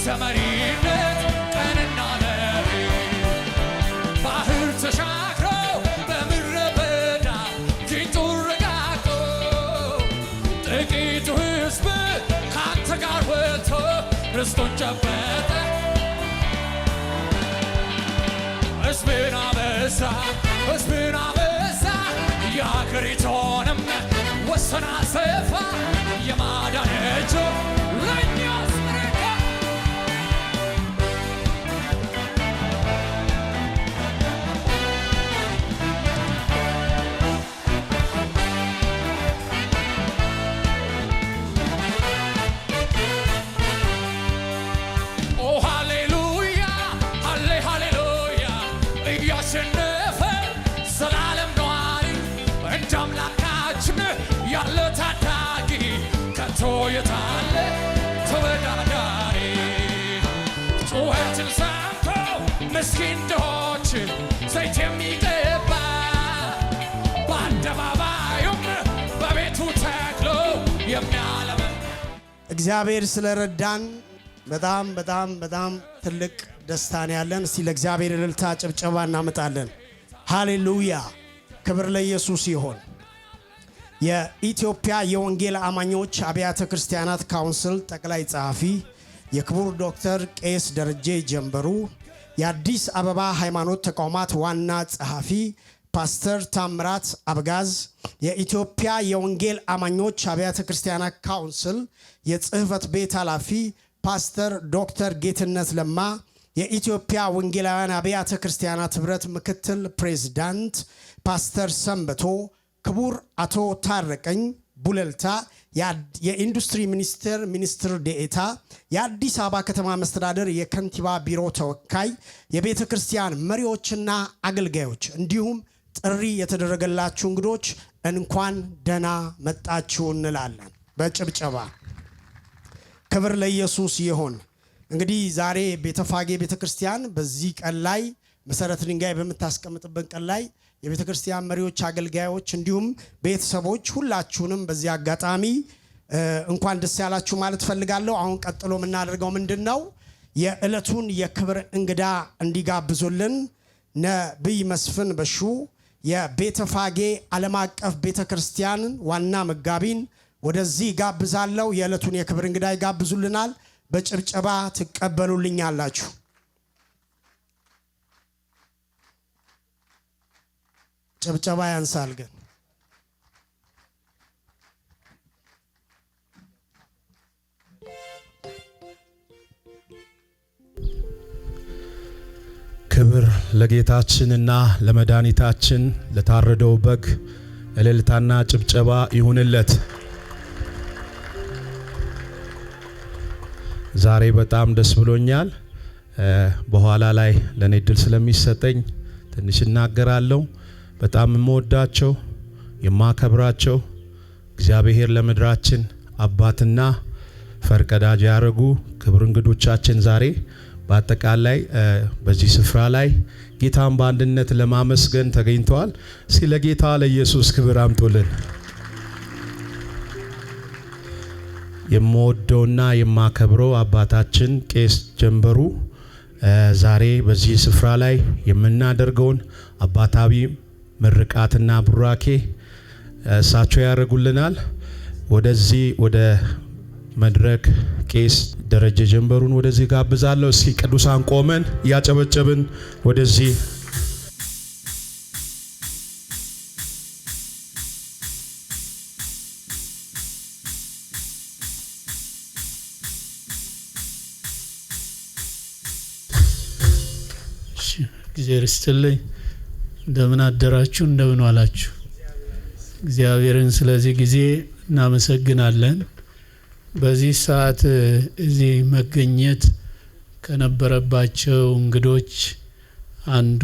ዘመሪነት ቀንና ሌሊት ባህር ተሻግሮ በምድረ በዳ ፊቱ ረጋግጦ ጥቂቱ ሕዝብ ካንተ ጋር ወጥቶ ርስቱን ጨበጠ። ሕዝብን አበዛ ሕዝብን አበዛ የአገሪቱንም ወሰን አሰፋ የማዳን እጁ ለእኛ ዘረጋ። ኦ ሃሌሉያ ሃሌ ሃሌሉያ እያሸነፈ ዘላለም ነዋሪ እንደ አምላካችን ያለ ታዳጊ ከቶ የታለ ተወዳዳሪ? ጩኸትን ሰምቶ ምስኪን ድሆች ዘይት የሚቀባ በአደባባዩም በቤቱ ተክሎ የሚያለመ እግዚአብሔር ስለረዳን በጣም በጣም በጣም ትልቅ ደስታን ያለን። እስቲ ለእግዚአብሔር እልልታ ጭብጨባ እናመጣለን። ሃሌሉያ! ክብር ለኢየሱስ ይሁን። የኢትዮጵያ የወንጌል አማኞች አብያተ ክርስቲያናት ካውንስል ጠቅላይ ጸሐፊ የክቡር ዶክተር ቄስ ደረጀ ጀንበሩ፣ የአዲስ አበባ ሃይማኖት ተቋማት ዋና ጸሐፊ ፓስተር ታምራት አበጋዝ፣ የኢትዮጵያ የወንጌል አማኞች አብያተ ክርስቲያናት ካውንስል የጽህፈት ቤት ኃላፊ ፓስተር ዶክተር ጌትነት ለማ፣ የኢትዮጵያ ወንጌላውያን አብያተ ክርስቲያናት ህብረት ምክትል ፕሬዝዳንት ፓስተር ሰንበቶ፣ ክቡር አቶ ታረቀኝ ቡለልታ የኢንዱስትሪ ሚኒስትር ዴኤታ፣ የአዲስ አበባ ከተማ መስተዳደር የከንቲባ ቢሮ ተወካይ፣ የቤተ ክርስቲያን መሪዎችና አገልጋዮች እንዲሁም ጥሪ የተደረገላችሁ እንግዶች እንኳን ደህና መጣችሁ እንላለን በጭብጨባ። ክብር ለኢየሱስ ይሁን። እንግዲህ ዛሬ ቤተፋጌ ቤተክርስቲያን በዚህ ቀን ላይ መሰረት ድንጋይ በምታስቀምጥበት ቀን ላይ የቤተ ክርስቲያን መሪዎች፣ አገልጋዮች እንዲሁም ቤተሰቦች ሁላችሁንም በዚህ አጋጣሚ እንኳን ደስ ያላችሁ ማለት ፈልጋለሁ። አሁን ቀጥሎ የምናደርገው ምንድነው? የዕለቱን የክብር እንግዳ እንዲጋብዙልን ነብይ መስፍን በሹ የቤተፋጌ ዓለም አቀፍ ቤተክርስቲያን ዋና መጋቢን ወደዚህ ጋብዛለሁ። የዕለቱን የክብር እንግዳ ይጋብዙልናል። በጭብጨባ ትቀበሉልኛላችሁ። ጭብጨባ ያንሳል ግን ክብር ለጌታችንና ለመድኃኒታችን ለታረደው በግ እልልታና ጭብጨባ ይሁንለት። ዛሬ በጣም ደስ ብሎኛል። በኋላ ላይ ለኔ ድል ስለሚሰጠኝ ትንሽ እናገራለሁ። በጣም የምወዳቸው የማከብራቸው እግዚአብሔር ለምድራችን አባትና ፈርቀዳጅ ያረጉ ክብር እንግዶቻችን ዛሬ በአጠቃላይ በዚህ ስፍራ ላይ ጌታን በአንድነት ለማመስገን ተገኝተዋል። እስኪ ለጌታ ለኢየሱስ ክብር አምጡልን። የምወደውና የማከብረው አባታችን ቄስ ጀንበሩ ዛሬ በዚህ ስፍራ ላይ የምናደርገውን አባታዊ ምርቃትና ቡራኬ እሳቸው ያደርጉልናል። ወደዚህ ወደ መድረክ ቄስ ደረጀ ጀንበሩን ወደዚህ ጋብዛለሁ። እስኪ ቅዱሳን ቆመን ያጨበጨብን ወደዚህ እግዚአብሔር ይስጥልኝ። እንደምን አደራችሁ? እንደምን ዋላችሁ? እግዚአብሔርን ስለዚህ ጊዜ እናመሰግናለን። በዚህ ሰዓት እዚህ መገኘት ከነበረባቸው እንግዶች አንዱ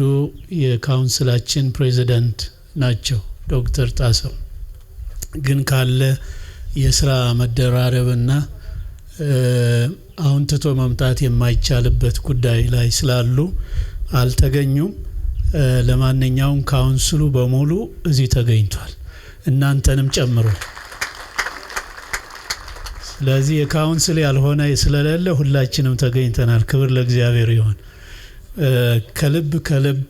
የካውንስላችን ፕሬዚዳንት ናቸው ዶክተር ጣሰው። ግን ካለ የስራ መደራረብና አሁን ትቶ መምጣት የማይቻልበት ጉዳይ ላይ ስላሉ አልተገኙም። ለማንኛውም ካውንስሉ በሙሉ እዚህ ተገኝቷል፣ እናንተንም ጨምሮ። ስለዚህ የካውንስል ያልሆነ ስለሌለ ሁላችንም ተገኝተናል። ክብር ለእግዚአብሔር ይሁን። ከልብ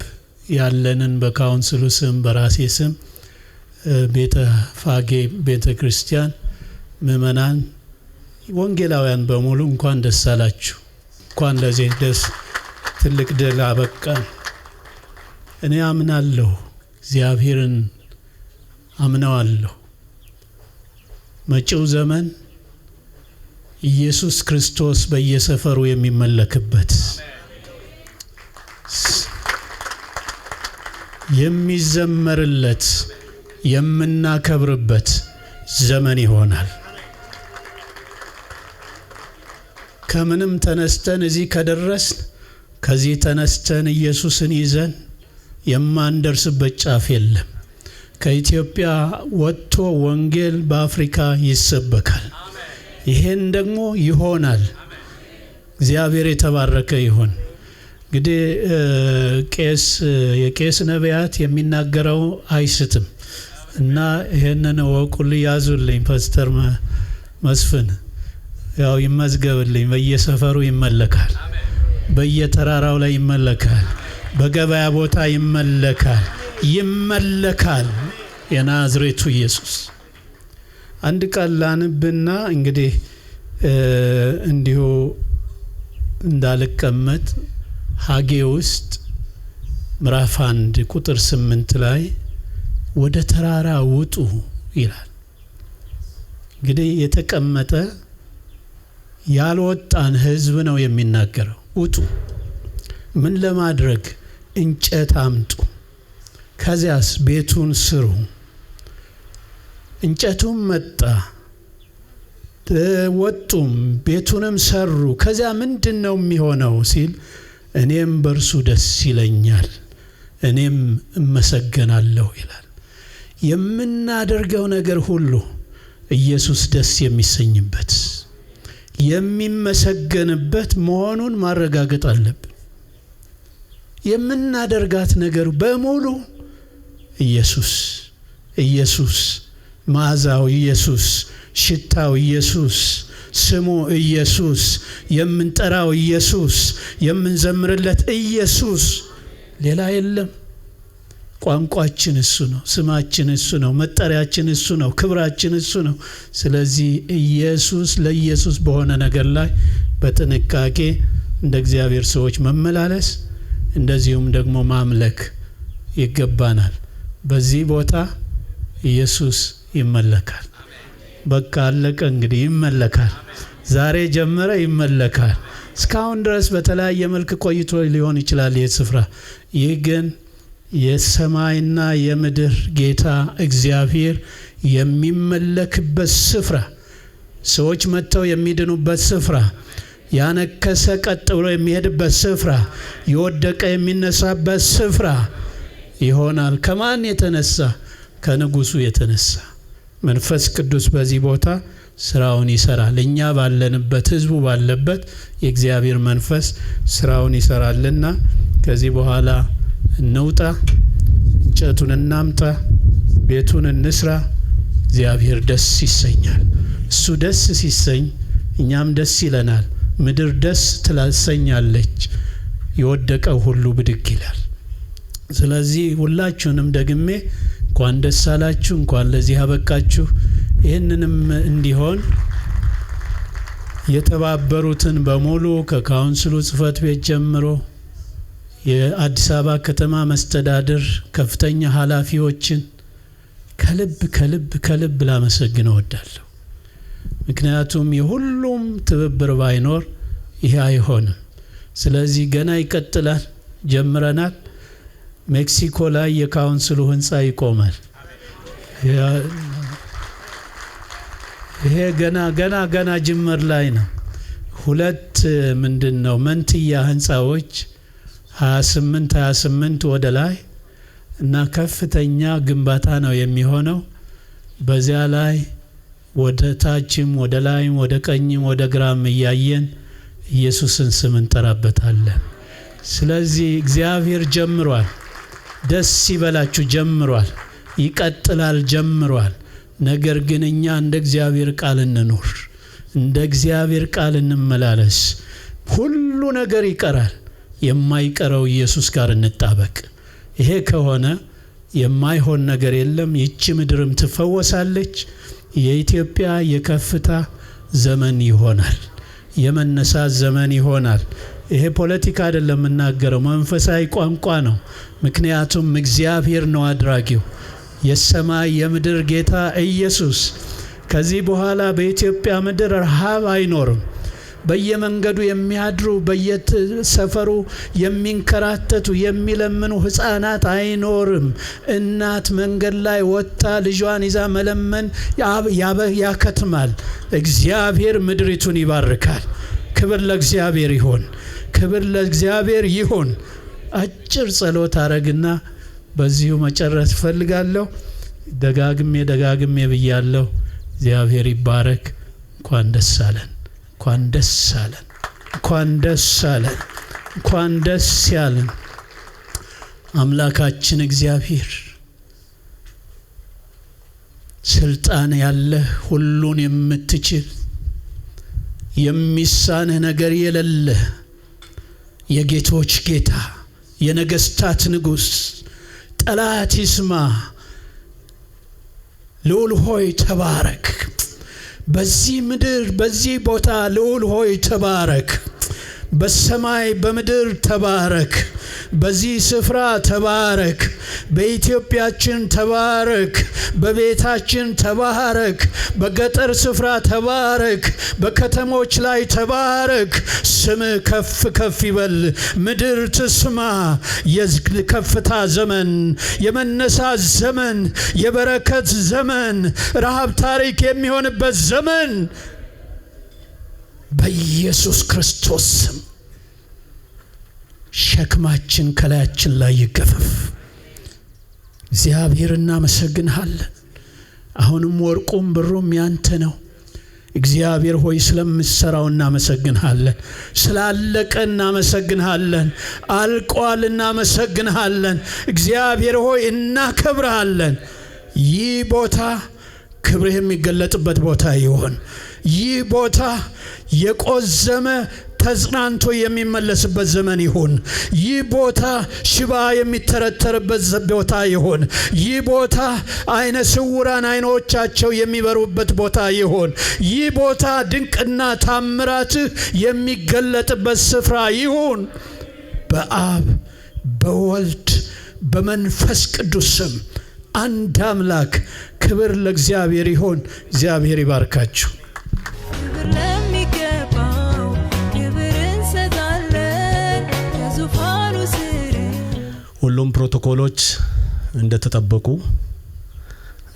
ያለንን በካውንስሉ ስም በራሴ ስም ቤተ ፋጌ ቤተ ክርስቲያን ምእመናን ወንጌላውያን በሙሉ እንኳን ደስ አላችሁ። እንኳን ለዚህ ደስ ትልቅ ድል አበቃን። እኔ አምናለሁ፣ እግዚአብሔርን አምነዋለሁ። መጪው ዘመን ኢየሱስ ክርስቶስ በየሰፈሩ የሚመለክበት የሚዘመርለት የምናከብርበት ዘመን ይሆናል። ከምንም ተነስተን እዚህ ከደረስን ከዚህ ተነስተን ኢየሱስን ይዘን የማንደርስበት ጫፍ የለም። ከኢትዮጵያ ወጥቶ ወንጌል በአፍሪካ ይሰበካል። ይሄን ደግሞ ይሆናል። እግዚአብሔር የተባረከ ይሁን። እንግዲህ የቄስ ነቢያት የሚናገረው አይስትም እና ይሄንን ወቁልኝ፣ ያዙልኝ። ፓስተር መስፍን ያው ይመዝገብልኝ። በየሰፈሩ ይመለካል፣ በየተራራው ላይ ይመለካል፣ በገበያ ቦታ ይመለካል የናዝሬቱ ኢየሱስ። አንድ ቃል ላንብና እንግዲህ እንዲሁ እንዳልቀመጥ ሐጌ ውስጥ ምዕራፍ 1 ቁጥር 8 ላይ ወደ ተራራ ውጡ ይላል። እንግዲህ የተቀመጠ ያልወጣን ሕዝብ ነው የሚናገረው። ውጡ ምን ለማድረግ? እንጨት አምጡ፣ ከዚያስ ቤቱን ስሩ። እንጨቱም መጣ፣ ወጡም ቤቱንም ሰሩ። ከዚያ ምንድነው የሚሆነው ሲል እኔም በእርሱ ደስ ይለኛል፣ እኔም እመሰገናለሁ ይላል። የምናደርገው ነገር ሁሉ ኢየሱስ ደስ የሚሰኝበት የሚመሰገንበት መሆኑን ማረጋገጥ አለብን። የምናደርጋት ነገር በሙሉ ኢየሱስ፣ መዓዛው ኢየሱስ፣ ሽታው ኢየሱስ፣ ስሙ ኢየሱስ፣ የምንጠራው ኢየሱስ፣ የምንዘምርለት ኢየሱስ፣ ሌላ የለም። ቋንቋችን እሱ ነው፣ ስማችን እሱ ነው፣ መጠሪያችን እሱ ነው፣ ክብራችን እሱ ነው። ስለዚህ ለኢየሱስ በሆነ ነገር ላይ በጥንቃቄ እንደ እግዚአብሔር ሰዎች መመላለስ እንደዚሁም ደግሞ ማምለክ ይገባናል። በዚህ ቦታ ኢየሱስ ይመለካል። በቃ አለቀ። እንግዲህ ይመለካል። ዛሬ ጀመረ፣ ይመለካል። እስካሁን ድረስ በተለያየ መልክ ቆይቶ ሊሆን ይችላል ይህ ስፍራ። ይህ ግን የሰማይና የምድር ጌታ እግዚአብሔር የሚመለክበት ስፍራ፣ ሰዎች መጥተው የሚድኑበት ስፍራ፣ ያነከሰ ቀጥ ብሎ የሚሄድበት ስፍራ፣ የወደቀ የሚነሳበት ስፍራ ይሆናል። ከማን የተነሳ? ከንጉሱ የተነሳ። መንፈስ ቅዱስ በዚህ ቦታ ስራውን ይሰራል። እኛ ባለንበት፣ ህዝቡ ባለበት የእግዚአብሔር መንፈስ ስራውን ይሰራልና ከዚህ በኋላ እንውጣ፣ እንጨቱን እናምጣ፣ ቤቱን እንስራ። እግዚአብሔር ደስ ይሰኛል። እሱ ደስ ሲሰኝ እኛም ደስ ይለናል። ምድር ደስ ትላሰኛለች፣ የወደቀው ሁሉ ብድግ ይላል። ስለዚህ ሁላችሁንም ደግሜ እንኳን ደስ አላችሁ፣ እንኳን ለዚህ አበቃችሁ። ይህንንም እንዲሆን የተባበሩትን በሙሉ ከካውንስሉ ጽሕፈት ቤት ጀምሮ የአዲስ አበባ ከተማ መስተዳድር ከፍተኛ ኃላፊዎችን ከልብ ላመሰግን እወዳለሁ። ምክንያቱም የሁሉም ትብብር ባይኖር ይሄ አይሆንም። ስለዚህ ገና ይቀጥላል። ጀምረናል። ሜክሲኮ ላይ የካውንስሉ ህንፃ ይቆማል። ይሄ ገና ጅምር ላይ ነው። ሁለት ምንድነው መንትያ ህንፃዎች 28 ወደ ላይ እና ከፍተኛ ግንባታ ነው የሚሆነው። በዚያ ላይ ወደ ታችም ወደ ላይም ወደ ቀኝም ወደ ግራም እያየን ኢየሱስን ስም እንጠራበታለን። ስለዚህ እግዚአብሔር ጀምሯል። ደስ ይበላችሁ። ጀምሯል፣ ይቀጥላል፣ ጀምሯል። ነገር ግን እኛ እንደ እግዚአብሔር ቃል እንኖር። እንደ እግዚአብሔር ቃል እንመላለስ። ሁሉ ነገር ይቀራል። የማይቀረው ኢየሱስ ጋር እንጣበቅ። ይሄ ከሆነ የማይሆን ነገር የለም። ይህች ምድርም ትፈወሳለች። የኢትዮጵያ የከፍታ ዘመን ይሆናል። የመነሳት ዘመን ይሆናል። ይሄ ፖለቲካ አይደለም የምናገረው፣ መንፈሳዊ ቋንቋ ነው። ምክንያቱም እግዚአብሔር ነው አድራጊው፣ የሰማይ የምድር ጌታ ኢየሱስ። ከዚህ በኋላ በኢትዮጵያ ምድር ረሃብ አይኖርም። በየመንገዱ የሚያድሩ በየሰፈሩ የሚንከራተቱ የሚለምኑ ሕፃናት አይኖርም። እናት መንገድ ላይ ወጥታ ልጇን ይዛ መለመን ያከትማል። እግዚአብሔር ምድሪቱን ይባርካል። ክብር ለእግዚአብሔር ይሁን። ክብር ለእግዚአብሔር ይሁን። አጭር ጸሎት አረግና በዚሁ መጨረስ ፈልጋለሁ። ደጋግሜ ብያለሁ። እግዚአብሔር ይባረክ። እንኳን ደስ አለን። እንኳን ደስ አለን። እንኳን ደስ አለን። እንኳን ደስ ያለን። አምላካችን እግዚአብሔር ስልጣን ያለህ፣ ሁሉን የምትችል፣ የሚሳንህ ነገር የሌለ የጌቶች ጌታ፣ የነገስታት ንጉስ፣ ጠላት ይስማ፣ ልዑል ሆይ ተባረክ። በዚህ ምድር በዚህ ቦታ ልዑል ሆይ ተባረክ። በሰማይ በምድር ተባረክ። በዚህ ስፍራ ተባረክ። በኢትዮጵያችን ተባረክ። በቤታችን ተባረክ። በገጠር ስፍራ ተባረክ። በከተሞች ላይ ተባረክ። ስም ከፍ ከፍ ይበል። ምድር ትስማ። የከፍታ ዘመን፣ የመነሳት ዘመን፣ የበረከት ዘመን፣ ረሃብ ታሪክ የሚሆንበት ዘመን በኢየሱስ ክርስቶስ ስም ሸክማችን ከላያችን ላይ ይገፈፍ። እግዚአብሔር እናመሰግንሃለን። አሁንም ወርቁም ብሩም ያንተ ነው። እግዚአብሔር ሆይ ስለምትሰራው እናመሰግንሃለን። ስላለቀ እናመሰግንሃለን። አልቋል እናመሰግንሃለን። እግዚአብሔር ሆይ እናከብርሃለን። ይህ ቦታ ክብርህ የሚገለጥበት ቦታ ይሆን። ይህ ቦታ የቆዘመ ተጽናንቶ የሚመለስበት ዘመን ይሁን። ይህ ቦታ ሽባ የሚተረተርበት ቦታ ይሁን። ይህ ቦታ አይነ ስውራን አይኖቻቸው የሚበሩበት ቦታ ይሁን። ይህ ቦታ ድንቅና ታምራትህ የሚገለጥበት ስፍራ ይሁን። በአብ በወልድ በመንፈስ ቅዱስ ስም አንድ አምላክ ክብር ለእግዚአብሔር ይሁን። እግዚአብሔር ይባርካችሁ። ሁሉም ፕሮቶኮሎች እንደተጠበቁ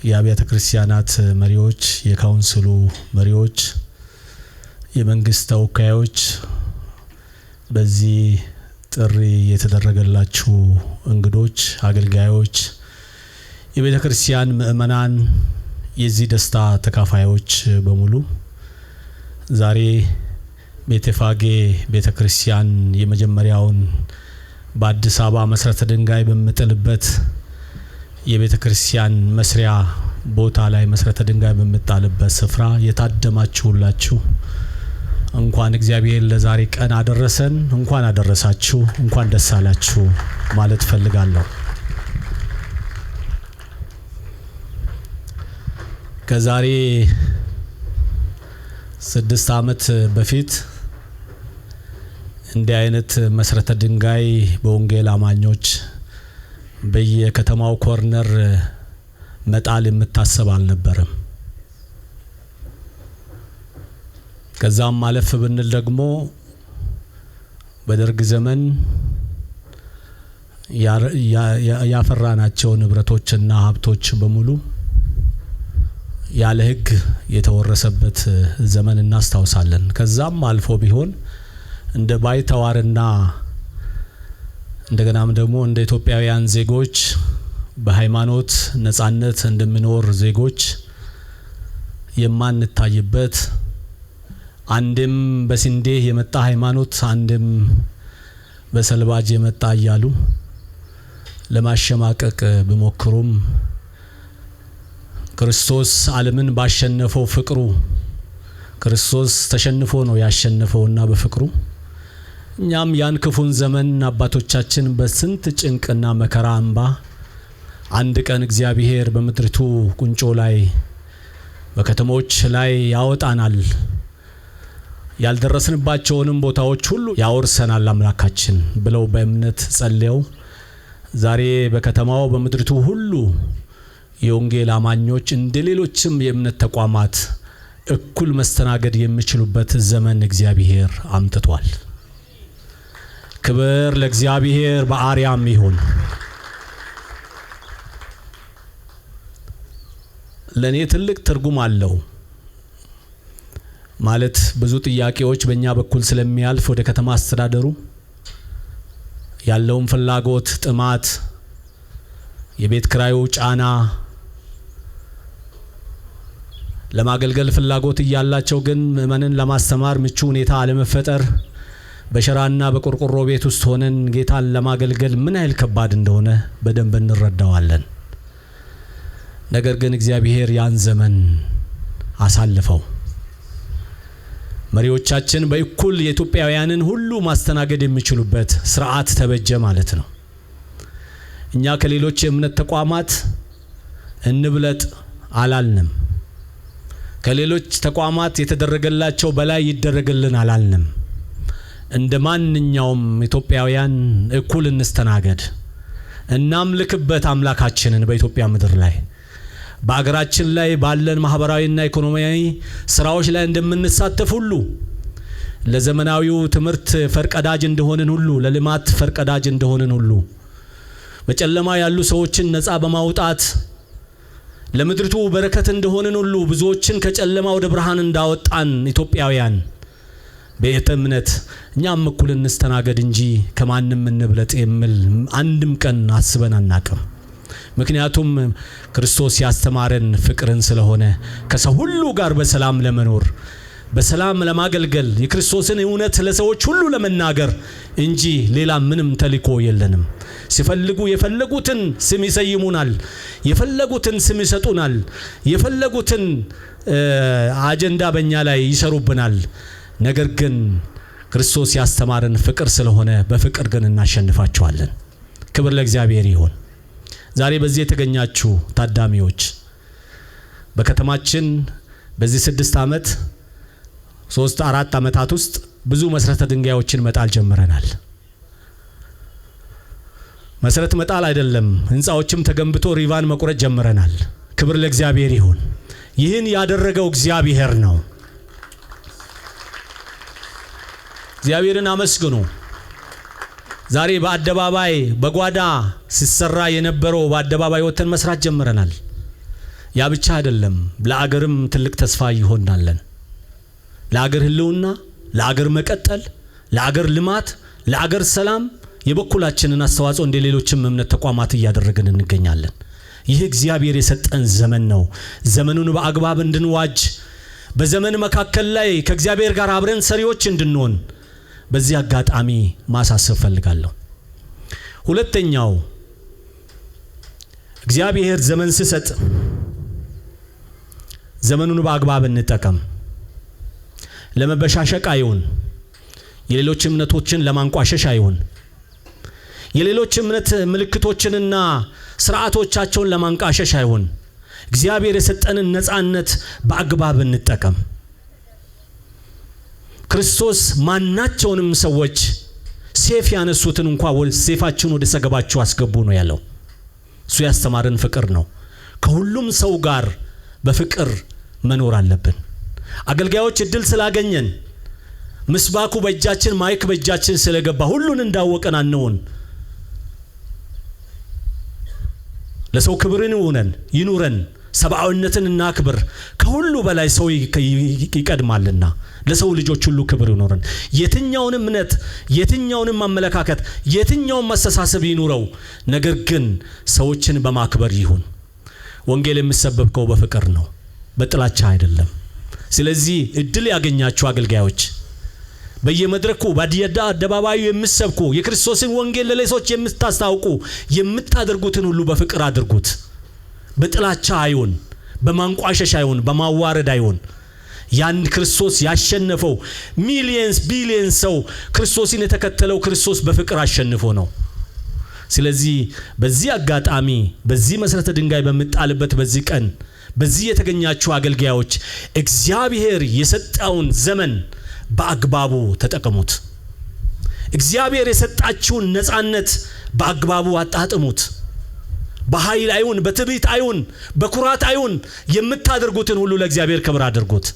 የአብያተ ክርስቲያናት መሪዎች፣ የካውንስሉ መሪዎች፣ የመንግስት ተወካዮች፣ በዚህ ጥሪ የተደረገላችሁ እንግዶች፣ አገልጋዮች፣ የቤተ ክርስቲያን ምእመናን፣ የዚህ ደስታ ተካፋዮች በሙሉ ዛሬ ቤተፋጌ ቤተ ክርስቲያን የመጀመሪያውን በአዲስ አበባ መሰረተ ድንጋይ በመጥልበት የቤተ ክርስቲያን መስሪያ ቦታ ላይ መሰረተ ድንጋይ በመጣልበት ስፍራ የታደማችሁላችሁ እንኳን እግዚአብሔር ለዛሬ ቀን አደረሰን፣ እንኳን አደረሳችሁ፣ እንኳን ደስ አላችሁ ማለት ፈልጋለሁ። ከዛሬ 6 ዓመት በፊት እንዲህ አይነት መሰረተ ድንጋይ በወንጌል አማኞች በየከተማው ኮርነር መጣል የምታሰብ አልነበረም። ከዛም ማለፍ ብንል ደግሞ በደርግ ዘመን ያፈራናቸው ንብረቶችና ሀብቶች በሙሉ ያለ ሕግ የተወረሰበት ዘመን እናስታውሳለን። ከዛም አልፎ ቢሆን እንደ ባይተዋርና እንደገናም ደግሞ እንደ ኢትዮጵያውያን ዜጎች በሃይማኖት ነጻነት እንደምኖር ዜጎች የማንታይበት አንድም በስንዴ የመጣ ሃይማኖት አንድም በሰልባጅ የመጣ እያሉ ለማሸማቀቅ ቢሞክሩም ክርስቶስ ዓለምን ባሸነፈው ፍቅሩ ክርስቶስ ተሸንፎ ነው ያሸነፈውና በፍቅሩ እኛም ያን ክፉን ዘመን አባቶቻችን በስንት ጭንቅና መከራ እንባ አንድ ቀን እግዚአብሔር በመድርቱ ቁንጮ ላይ በከተሞች ላይ ያወጣናል ያልደረስንባቸውንም ቦታዎች ሁሉ ያወርሰናል አምላካችን ብለው በእምነት ጸልየው ዛሬ በከተማው በመድርቱ ሁሉ የወንጌል አማኞች እንደሌሎችም የእምነት ተቋማት እኩል መስተናገድ የሚችሉበት ዘመን እግዚአብሔር አምጥቷል። ክብር ለእግዚአብሔር በአርያም ይሁን። ለኔ ትልቅ ትርጉም አለው ማለት ብዙ ጥያቄዎች በእኛ በኩል ስለሚያልፍ ወደ ከተማ አስተዳደሩ ያለውን ፍላጎት ጥማት የቤት ክራዩ ጫና ለማገልገል ፍላጎት እያላቸው ግን ምእመንን ለማስተማር ምቹ ሁኔታ አለመፈጠር በሸራና በቆርቆሮ ቤት ውስጥ ሆነን ጌታን ለማገልገል ምን ያህል ከባድ እንደሆነ በደንብ እንረዳዋለን። ነገር ግን እግዚአብሔር ያን ዘመን አሳልፈው መሪዎቻችን በእኩል የኢትዮጵያውያንን ሁሉ ማስተናገድ የሚችሉበት ስርዓት ተበጀ ማለት ነው። እኛ ከሌሎች የእምነት ተቋማት እንብለጥ አላልንም። ከሌሎች ተቋማት የተደረገላቸው በላይ ይደረግልን አላልንም። እንደ ማንኛውም ኢትዮጵያውያን እኩል እንስተናገድ እናምልክበት አምላካችንን በኢትዮጵያ ምድር ላይ በአገራችን ላይ ባለን ማህበራዊና ኢኮኖሚያዊ ስራዎች ላይ እንደምንሳተፍ ሁሉ ለዘመናዊው ትምህርት ፈርቀዳጅ እንደሆነን ሁሉ ለልማት ፈርቀዳጅ እንደሆነን ሁሉ በጨለማ ያሉ ሰዎችን ነፃ በማውጣት ለምድርቱ በረከት እንደሆነን ሁሉ ብዙዎችን ከጨለማ ወደ ብርሃን እንዳወጣን ኢትዮጵያውያን በእምነት እኛም እኩል እንስተናገድ እንጂ ከማንም እንብለጥ የሚል አንድም ቀን አስበን አናቅም። ምክንያቱም ክርስቶስ ያስተማረን ፍቅርን ስለሆነ ከሰው ሁሉ ጋር በሰላም ለመኖር በሰላም ለማገልገል የክርስቶስን እውነት ለሰዎች ሁሉ ለመናገር እንጂ ሌላ ምንም ተልእኮ የለንም። ሲፈልጉ የፈለጉትን ስም ይሰይሙናል፣ የፈለጉትን ስም ይሰጡናል፣ የፈለጉትን አጀንዳ በእኛ ላይ ይሰሩብናል። ነገር ግን ክርስቶስ ያስተማረን ፍቅር ስለሆነ በፍቅር ግን እናሸንፋቸዋለን። ክብር ለእግዚአብሔር ይሁን። ዛሬ በዚህ የተገኛችሁ ታዳሚዎች በከተማችን በዚህ 6 ዓመት 3-4 ዓመታት ውስጥ ብዙ መሰረተ ድንጋዮችን መጣል ጀምረናል። መሰረት መጣል አይደለም፣ ህንጻዎችም ተገንብቶ ሪቫን መቁረጥ ጀምረናል። ክብር ለእግዚአብሔር ይሁን። ይህን ያደረገው እግዚአብሔር ነው። እግዚአብሔርን አመስግኑ። ዛሬ በአደባባይ በጓዳ ሲሰራ የነበረው በአደባባይ ወተን መስራት ጀምረናል። ያ ብቻ አይደለም፣ ለአገርም ትልቅ ተስፋ ይሆናለን። ለአገር ህልውና፣ ለአገር መቀጠል፣ ለአገር ልማት፣ ለአገር ሰላም የበኩላችንን አስተዋጽኦ እንደ ሌሎችም እምነት ተቋማት እያደረግን እንገኛለን። ይህ እግዚአብሔር የሰጠን ዘመን ነው። ዘመኑን በአግባብ እንድንዋጅ በዘመን መካከል ላይ ከእግዚአብሔር ጋር አብረን ሰሪዎች እንድንሆን በዚህ አጋጣሚ ማሳሰብ ፈልጋለሁ። ሁለተኛው እግዚአብሔር ዘመን ሲሰጥ ዘመኑን በአግባብ እንጠቀም። ለመበሻሸቅ አይሁን፣ የሌሎች እምነቶችን ለማንቋሸሽ አይሁን፣ የሌሎች እምነት ምልክቶችንና ስርዓቶቻቸውን ለማንቋሸሽ አይሁን። እግዚአብሔር የሰጠንን ነፃነት በአግባብ እንጠቀም። ክርስቶስ ማናቸውንም ሰዎች ሴፍ ያነሱትን እንኳን ሴፋችሁን ወደ ሰገባችሁ አስገቡ ነው ያለው። እሱ ያስተማረን ፍቅር ነው። ከሁሉም ሰው ጋር በፍቅር መኖር አለብን። አገልጋዮች እድል ስላገኘን ምስባኩ በእጃችን ማይክ በእጃችን ስለገባ ሁሉን እንዳወቀን አንሆን። ለሰው ክብርን ይኑረን፣ ሰብአዊነትን እናክብር። ከሁሉ በላይ ሰው ይቀድማልና ለሰው ልጆች ሁሉ ክብር ይኑረን። የትኛውንም እምነት፣ የትኛውንም አመለካከት፣ የትኛውም አስተሳሰብ ይኑረው፣ ነገር ግን ሰዎችን በማክበር ይሁን። ወንጌል የሚሰበከው በፍቅር ነው፣ በጥላቻ አይደለም። ስለዚህ እድል ያገኛችሁ አገልጋዮች በየመድረኩ በአደባባዩ የምትሰብኩ የክርስቶስን ወንጌል ለሌሎች የምታስታውቁ የምታደርጉትን ሁሉ በፍቅር አድርጉት። በጥላቻ አይሁን፣ በማንቋሸሽ አይሁን፣ በማዋረድ አይሁን። ያን ክርስቶስ ያሸነፈው ሚሊየንስ ቢሊየንስ ሰው ክርስቶስን የተከተለው ክርስቶስ በፍቅር አሸንፎ ነው። ስለዚህ በዚህ አጋጣሚ በዚህ መሰረተ ድንጋይ በመጣልበት በዚህ ቀን በዚህ የተገኛችሁ አገልጋዮች እግዚአብሔር የሰጣውን ዘመን በአግባቡ ተጠቀሙት። እግዚአብሔር የሰጣችሁን ነፃነት በአግባቡ አጣጥሙት። በኃይል አይሁን፣ በትዕቢት አይሁን፣ በኩራት አይሁን፣ የምታደርጉትን ሁሉ ለእግዚአብሔር ክብር አድርጉት።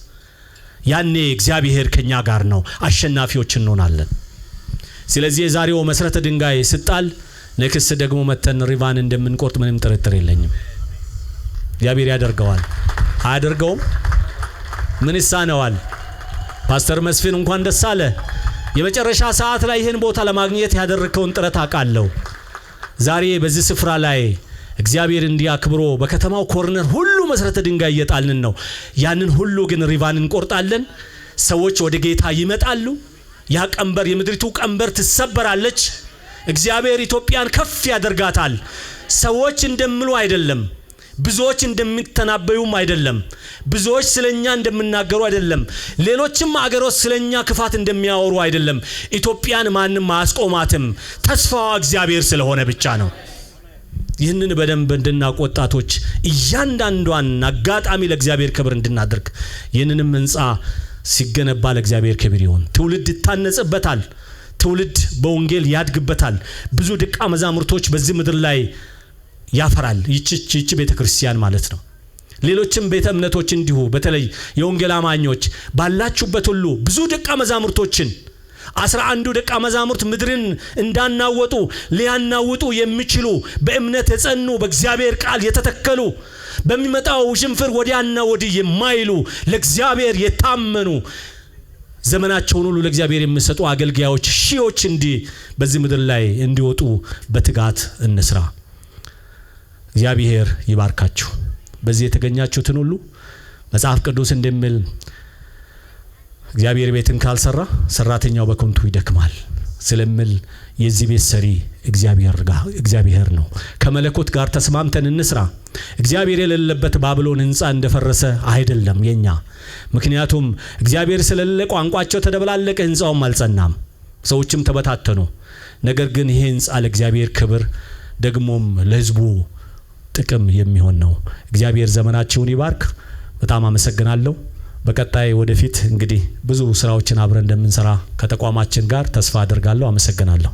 ያኔ እግዚአብሔር ከኛ ጋር ነው፣ አሸናፊዎች እንሆናለን። ስለዚህ የዛሬው መሰረተ ድንጋይ ስጣል ነክስ ደግሞ መተን ሪቫን እንደምንቆርጥ ምንም ጥርጥር የለኝም። እግዚአብሔር ያደርገዋል። አያደርገውም? ምን ይሳነዋል? ፓስተር መስፍን እንኳን ደስ አለ። የመጨረሻ ሰዓት ላይ ይህን ቦታ ለማግኘት ያደረከውን ጥረት አውቃለሁ። ዛሬ በዚህ ስፍራ ላይ እግዚአብሔር እንዲያክብሮ በከተማው ኮርነር ሁሉ መሰረተ ድንጋይ እየጣልን ነው። ያንን ሁሉ ግን ሪቫን እንቆርጣለን። ሰዎች ወደ ጌታ ይመጣሉ። ያ ቀንበር የምድሪቱ ቀንበር ትሰበራለች። እግዚአብሔር ኢትዮጵያን ከፍ ያደርጋታል። ሰዎች እንደምሉ አይደለም፣ ብዙዎች እንደሚተናበዩም አይደለም፣ ብዙዎች ስለኛ እንደምናገሩ አይደለም፣ ሌሎችም አገሮች ስለኛ ክፋት እንደሚያወሩ አይደለም። ኢትዮጵያን ማንም አያስቆማትም። ተስፋዋ እግዚአብሔር ስለሆነ ብቻ ነው። ይህንን በደንብ እንድናውቅ ወጣቶች እያንዳንዷን አጋጣሚ ለእግዚአብሔር ክብር እንድናደርግ ይህንንም ህንጻ ሲገነባ ለእግዚአብሔር ክብር ይሁን። ትውልድ ይታነጽበታል። ትውልድ በወንጌል ያድግበታል። ብዙ ደቀ መዛሙርቶች በዚህ ምድር ላይ ያፈራል ይቺ ቤተክርስቲያን ማለት ነው። ሌሎችም ቤተ እምነቶች እንዲሁ በተለይ የወንጌል አማኞች ባላችሁበት ሁሉ ብዙ ደቀ መዛሙርቶችን 11 ደቀ መዛሙርት ምድርን እንዳናወጡ ሊያናውጡ የሚችሉ በእምነት የጸኑ በእግዚአብሔር ቃል የተተከሉ በሚመጣው ሽንፍር ወዲያና ወዲህ የማይሉ ለእግዚአብሔር የታመኑ ዘመናቸውን ሁሉ ለእግዚአብሔር የሚሰጡ አገልጋዮች ሺዎች በዚህ ምድር ላይ እንዲወጡ በትጋት እንስራ። እግዚአብሔር ይባርካችሁ። በዚህ የተገኛችሁትን ሁሉ መጽሐፍ ቅዱስ እንደሚል እግዚአብሔር ቤትን ካልሰራ ሰራተኛው በከንቱ ይደክማል ስለሚል የዚህ ቤት ሰሪ እግዚአብሔር ነው። ከመለኮት ጋር ተስማምተን እንስራ። እግዚአብሔር የሌለበት ባቢሎን ህንጻ እንደፈረሰ አይደለም የኛ። ምክንያቱም እግዚአብሔር ስለሌለ ቋንቋቸው ተደበላለቀ፣ ህንጻውም አልጸናም፣ ሰዎችም ተበታተኑ። ነገር ግን ይሄ ህንጻ ለእግዚአብሔር ክብር ደግሞም ለህዝቡ ጥቅም የሚሆን ነው። እግዚአብሔር ዘመናችሁን ይባርክ። በጣም አመሰግናለሁ። በቀጣይ ወደፊት እንግዲህ ብዙ ስራዎችን አብረን እንደምንሰራ ከተቋማችን ጋር ተስፋ አደርጋለሁ። አመሰግናለሁ።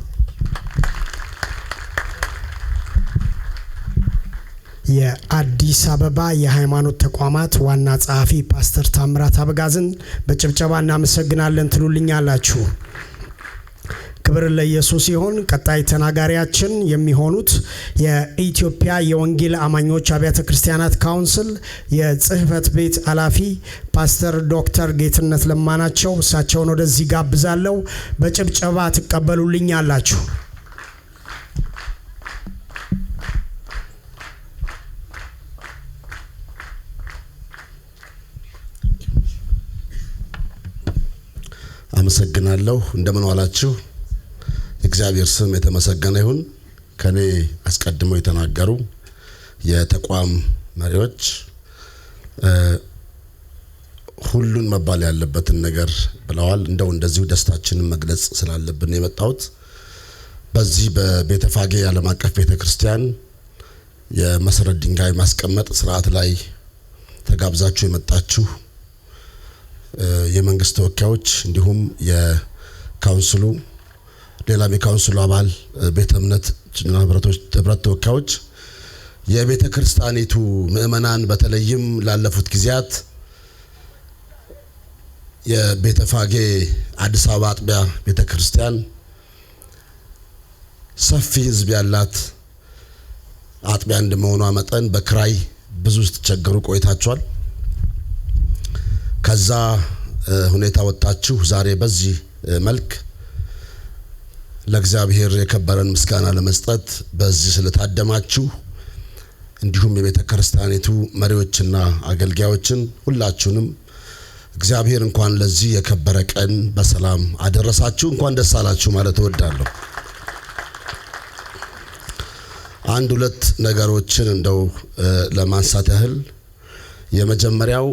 የአዲስ አበባ የሃይማኖት ተቋማት ዋና ጸሐፊ ፓስተር ታምራት አበጋዝን በጭብጨባ እናመሰግናለን ትሉልኛላችሁ። ክብር ለኢየሱስ ይሁን። ቀጣይ ተናጋሪያችን የሚሆኑት የኢትዮጵያ የወንጌል አማኞች አብያተ ክርስቲያናት ካውንስል የጽህፈት ቤት ኃላፊ ፓስተር ዶክተር ጌትነት ለማ ናቸው። እሳቸውን ወደዚህ ጋብዛለሁ። በጭብጨባ ትቀበሉልኛላችሁ። አመሰግናለሁ። እንደምን ዋላችሁ? እግዚአብሔር ስም የተመሰገነ ይሁን። ከኔ አስቀድመው የተናገሩ የተቋም መሪዎች ሁሉን መባል ያለበትን ነገር ብለዋል። እንደዚሁ ደስታችንን መግለጽ ስላለብን የመጣሁት በዚህ በቤተፋጌ ዓለም አቀፍ ቤተክርስቲያን የመሰረት ድንጋይ ማስቀመጥ ስርዓት ላይ ተጋብዛችሁ የመጣችሁ የመንግስት ተወካዮች እንዲሁም የካውንስሉ ሌላም የካውንስሉ አባል ቤተ እምነትና ህብረት ተወካዮች የቤተ ክርስቲያኒቱ ምእመናን በተለይም ላለፉት ጊዜያት የቤተፋጌ አዲስ አበባ አጥቢያ ቤተ ክርስቲያን ሰፊ ህዝብ ያላት አጥቢያ እንደመሆኗ መጠን በክራይ ብዙ ተቸገሩ ቆይታችኋል። ከዛ ሁኔታ ወጣችሁ ዛሬ በዚህ መልክ ለእግዚአብሔር የከበረን ምስጋና ለመስጠት በዚህ ስለታደማችሁ እንዲሁም የቤተ ክርስቲያኒቱ መሪዎችና አገልጋዮችን ሁላችሁንም እግዚአብሔር እንኳን ለዚህ የከበረ ቀን በሰላም አደረሳችሁ፣ እንኳን ደስ አላችሁ ማለት እወዳለሁ። አንድ ሁለት ነገሮችን እንደው ለማንሳት ያህል የመጀመሪያው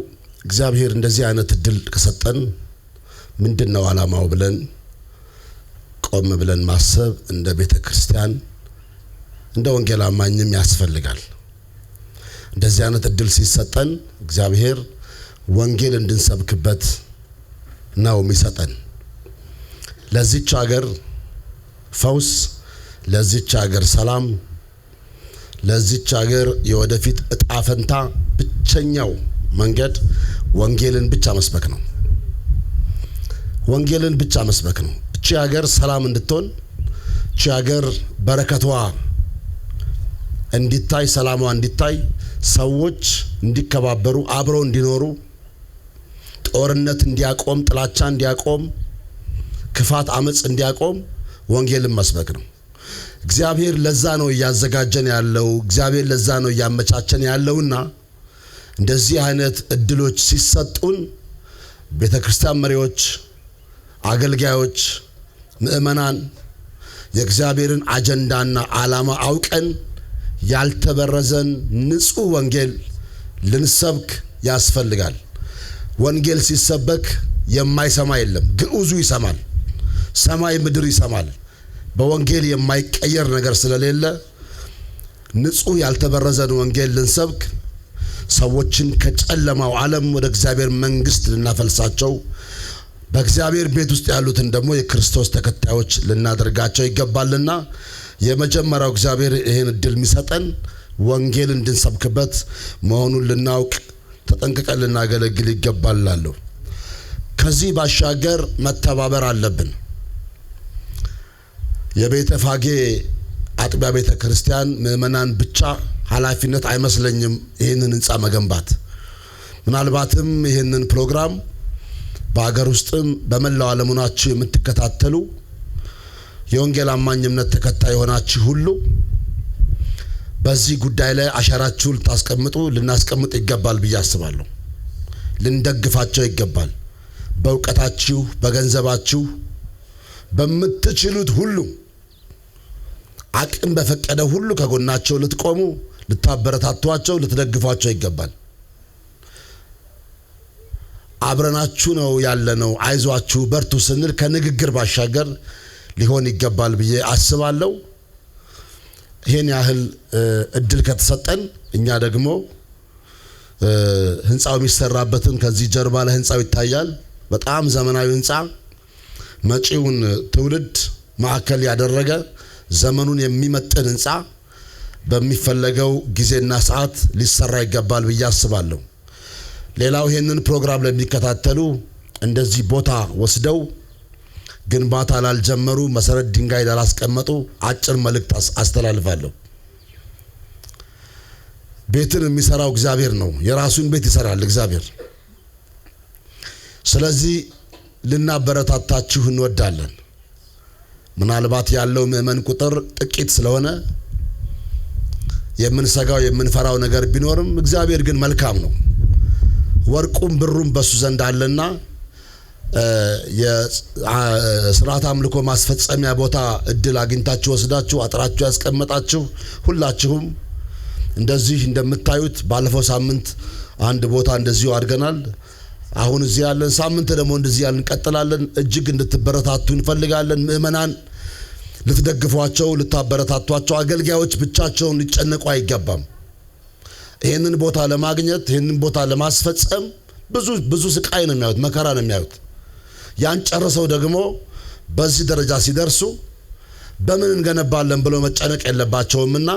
እግዚአብሔር እንደዚህ አይነት እድል ከሰጠን ምንድነው ዓላማው ብለን ቆም ብለን ማሰብ እንደ ቤተክርስቲያን እንደ ወንጌል አማኝም ያስፈልጋል። እንደዚህ አይነት እድል ሲሰጠን እግዚአብሔር ወንጌል እንድንሰብክበት ነው የሚሰጠን። ለዚች ሀገር ፈውስ፣ ለዚች ሀገር ሰላም፣ ለዚች ሀገር የወደፊት እጣ ፈንታ ብቸኛው መንገድ ወንጌልን ብቻ መስበክ ነው። ወንጌልን ብቻ መስበክ ነው። እቺ ሀገር ሰላም እንድትሆን፣ እቺ ሀገር በረከቷ እንዲታይ፣ ሰላሟ እንዲታይ፣ ሰዎች እንዲከባበሩ፣ አብረው እንዲኖሩ፣ ጦርነት እንዲያቆም፣ ጥላቻ እንዲያቆም፣ ክፋት አመጽ እንዲያቆም ወንጌልን መስበክ ነው። እግዚአብሔር ለዛ ነው ያዘጋጀን ያለው። እግዚአብሔር ለዛ ነው ያመቻቸን ያለውና እንደዚህ አይነት እድሎች ሲሰጡን ቤተክርስቲያን መሪዎች፣ አገልጋዮች፣ ምእመናን የእግዚአብሔርን አጀንዳና ዓላማ አውቀን ያልተበረዘን ንጹህ ወንጌል ልንሰብክ ያስፈልጋል። ወንጌል ሲሰበክ የማይሰማ የለም። ግዑዙ ይሰማል፣ ሰማይ ምድር ይሰማል። በወንጌል የማይቀየር ነገር ስለሌለ ንጹህ ያልተበረዘን ወንጌል ልንሰብክ፣ ሰዎችን ከጨለማው ዓለም ወደ እግዚአብሔር መንግስት ልናፈልሳቸው፣ በእግዚአብሔር ቤት ውስጥ ያሉትን ደግሞ የክርስቶስ ተከታዮች ልናደርጋቸው ይገባልና የመጀመሪያው እግዚአብሔር ይሄን እድል የሚሰጠን ወንጌል እንድንሰብክበት መሆኑን ልናውቅ ተጠንቅቀን ልናገለግል ይገባላል። ከዚህ ባሻገር መተባበር አለብን። የቤተ ፋጌ አጥቢያ ቤተ ክርስቲያን ምእመናን ብቻ ኃላፊነት አይመስለኝም ይሄንን ህንጻ መገንባት። ምናልባትም ይሄንን ፕሮግራም በአገር ውስጥም በመላው ዓለም ሆናችሁ የምትከታተሉ የወንጌል አማኝ እምነት ተከታይ ሆናችሁ ሁሉ በዚህ ጉዳይ ላይ አሻራችሁን ልታስቀምጡ ልናስቀምጥ ይገባል ብዬ አስባለሁ። ልንደግፋቸው ይገባል። በእውቀታችሁ፣ በገንዘባችሁ፣ በምትችሉት ሁሉ አቅም በፈቀደ ሁሉ ከጎናቸው ልትቆሙ፣ ልታበረታቷቸው፣ ልትደግፏቸው ይገባል። አብረናችሁ ነው ያለነው፣ አይዟችሁ በርቱ ስንል ከንግግር ባሻገር ሊሆን ይገባል ብዬ አስባለሁ። ይሄን ያህል እድል ከተሰጠን እኛ ደግሞ ህንጻው የሚሰራበትን ከዚህ ጀርባ ላይ ህንጻው ይታያል። በጣም ዘመናዊ ህንጻ፣ መጪውን ትውልድ ማዕከል ያደረገ ዘመኑን የሚመጥን ህንጻ በሚፈለገው ጊዜና ሰዓት ሊሰራ ይገባል ብዬ አስባለሁ። ሌላው ይሄንን ፕሮግራም ለሚከታተሉ እንደዚህ ቦታ ወስደው ግንባታ ላልጀመሩ፣ መሰረት ድንጋይ ላላስቀመጡ አጭር መልእክት አስተላልፋለሁ። ቤትን የሚሰራው እግዚአብሔር ነው። የራሱን ቤት ይሰራል እግዚአብሔር። ስለዚህ ልናበረታታችሁ እንወዳለን። ምናልባት ያለው ምእመን ቁጥር ጥቂት ስለሆነ የምንሰጋው የምንፈራው ነገር ቢኖርም እግዚአብሔር ግን መልካም ነው። ወርቁም ብሩም በሱ ዘንድ አለና የሥርዓተ አምልኮ ማስፈጸሚያ ቦታ እድል አግኝታችሁ ወስዳችሁ አጥራችሁ ያስቀመጣችሁ ሁላችሁም እንደዚህ እንደምታዩት ባለፈው ሳምንት አንድ ቦታ እንደዚሁ አድርገናል። አሁን እዚህ ያለን ሳምንት ደግሞ እንደዚህ ያለን እንቀጥላለን። እጅግ እንድትበረታቱ እንፈልጋለን። ምእመናን ልትደግፏቸው፣ ልታበረታቷቸው፣ አገልጋዮች ብቻቸውን ሊጨነቁ አይገባም። ይሄንን ቦታ ለማግኘት፣ ይሄንን ቦታ ለማስፈጸም ብዙ ስቃይ ነው የሚያዩት፣ መከራ ነው የሚያዩት። ያን ጨርሰው ደግሞ በዚህ ደረጃ ሲደርሱ በምን እንገነባለን ብለው መጨነቅ የለባቸውምና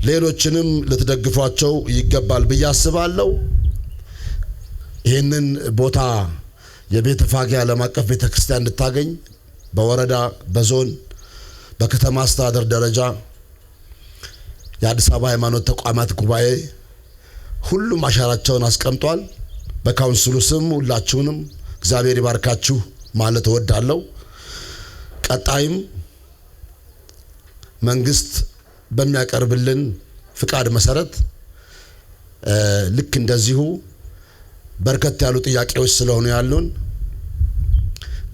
ሌሎችንም ልትደግፏቸው ይገባል ብዬ አስባለሁ። ይህንን ቦታ የቤተ ፋጌ ዓለም አቀፍ ቤተ ክርስቲያን እንድታገኝ በወረዳ፣ በዞን፣ በከተማ አስተዳደር ደረጃ የአዲስ አበባ ሃይማኖት ተቋማት ጉባኤ ሁሉም አሻራቸውን አስቀምጧል። በካውንስሉ ስም ሁላችሁንም እግዚአብሔር ይባርካችሁ ማለት እወዳለሁ። ቀጣይም መንግስት በሚያቀርብልን ፍቃድ መሰረት ልክ እንደዚሁ በርከት ያሉ ጥያቄዎች ስለሆኑ ያሉን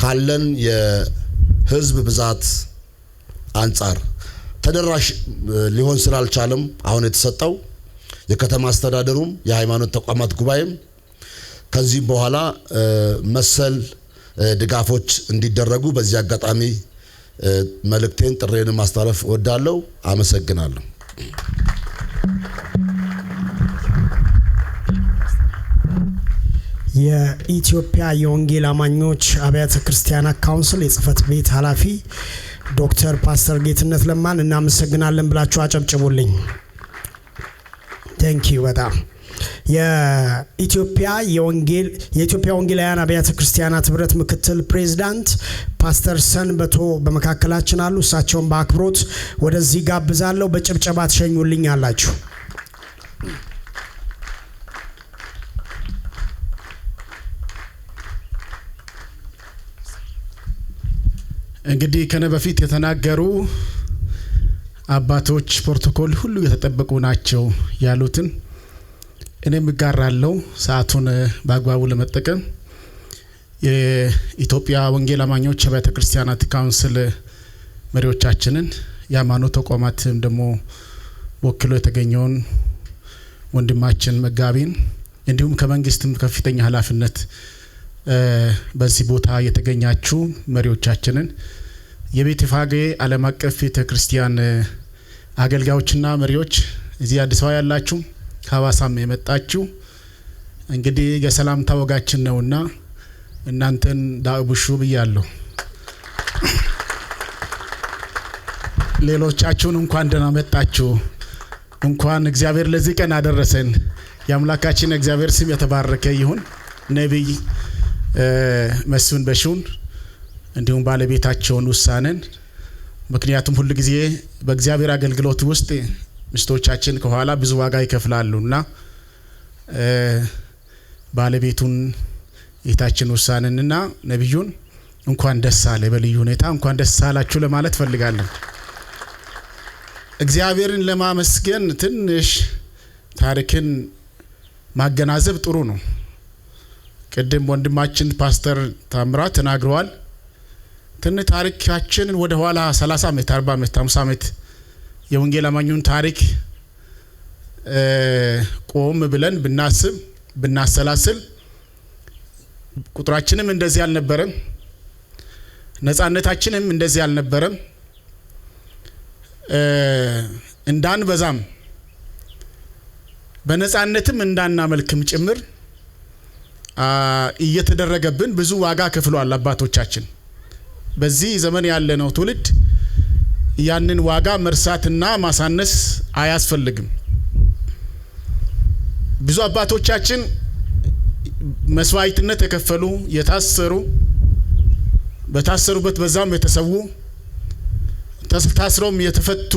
ካለን የህዝብ ብዛት አንጻር ተደራሽ ሊሆን ስላልቻለም አሁን የተሰጠው የከተማ አስተዳደሩም የሃይማኖት ተቋማት ጉባኤም ከዚህ በኋላ መሰል ድጋፎች እንዲደረጉ በዚህ አጋጣሚ መልእክቴን ጥሬን ማስተላለፍ እወዳለሁ። አመሰግናለሁ። የኢትዮጵያ የወንጌል አማኞች አብያተ ክርስቲያናት ካውንስል የጽህፈት ቤት ኃላፊ ዶክተር ፓስተር ጌትነት ለማን እናመሰግናለን ብላችሁ አጨብጭቡልኝ። ቴንኪዩ በጣም የኢትዮጵያ ወንጌላውያን አብያተ ክርስቲያናት ህብረት ምክትል ፕሬዝዳንት ፓስተር ሰንበቶ በመካከላችን አሉ። እሳቸውን በአክብሮት ወደዚህ ጋብዛለሁ። በጭብጨባ ተሸኙልኝ አላችሁ። እንግዲህ ከነ በፊት የተናገሩ አባቶች ፕሮቶኮል ሁሉ የተጠበቁ ናቸው ያሉትን እኔም እጋራለሁ። ሰዓቱን በአግባቡ ለመጠቀም የኢትዮጵያ ወንጌል አማኞች አብያተ ክርስቲያናት ካውንስል መሪዎቻችንን የሃይማኖት ተቋማትም ደግሞ ወክሎ የተገኘውን ወንድማችን መጋቢን እንዲሁም ከመንግስትም ከፍተኛ ኃላፊነት በዚህ ቦታ የተገኛችሁ መሪዎቻችንን የቤተፋጌ ዓለም አቀፍ ቤተክርስቲያን አገልጋዮችና መሪዎች እዚህ አዲስ አበባ ያላችሁ ከሐዋሳም የመጣችሁ እንግዲህ የሰላምታ ወጋችን ነውና እናንተን ዳቡሹ ብያለሁ። ሌሎቻችሁን እንኳን ደህና መጣችሁ። እንኳን እግዚአብሔር ለዚህ ቀን አደረሰን። የአምላካችን እግዚአብሔር ስም የተባረከ ይሁን። ነብይ መስፍን በሹን እንዲሁም ባለቤታቸውን ውሳነን ምክንያቱም ሁሉ ጊዜ በእግዚአብሔር አገልግሎት ውስጥ ምስቶቻችን ከኋላ ብዙ ዋጋ ይከፍላሉና ባለቤቱን እህታችን ውሳነንና ነብዩን እንኳን ደስ አለ በልዩ ሁኔታ እንኳን ደስ አላችሁ ለማለት ፈልጋለሁ። እግዚአብሔርን ለማመስገን ትንሽ ታሪክን ማገናዘብ ጥሩ ነው። ቅድም ወንድማችን ፓስተር ታምራት ተናግረዋል። ትንሽ ታሪካችንን ወደ ኋላ 30 ዓመት 40 ዓመት 50 ዓመት የወንጌል አማኙን ታሪክ ቆም ብለን ብናስብ ብናሰላስል ቁጥራችንም እንደዚህ አልነበረም። ነፃነታችንም እንደዚህ አልነበረም። እንዳንበዛም በነፃነትም እንዳናመልክም ጭምር እየተደረገብን ብዙ ዋጋ ከፍሏል አባቶቻችን። በዚህ ዘመን ያለነው ትውልድ ያንን ዋጋ መርሳትና ማሳነስ አያስፈልግም። ብዙ አባቶቻችን መስዋዕትነት የከፈሉ የታሰሩ በታሰሩበት በዛም የተሰዉ ታስሮም የተፈቱ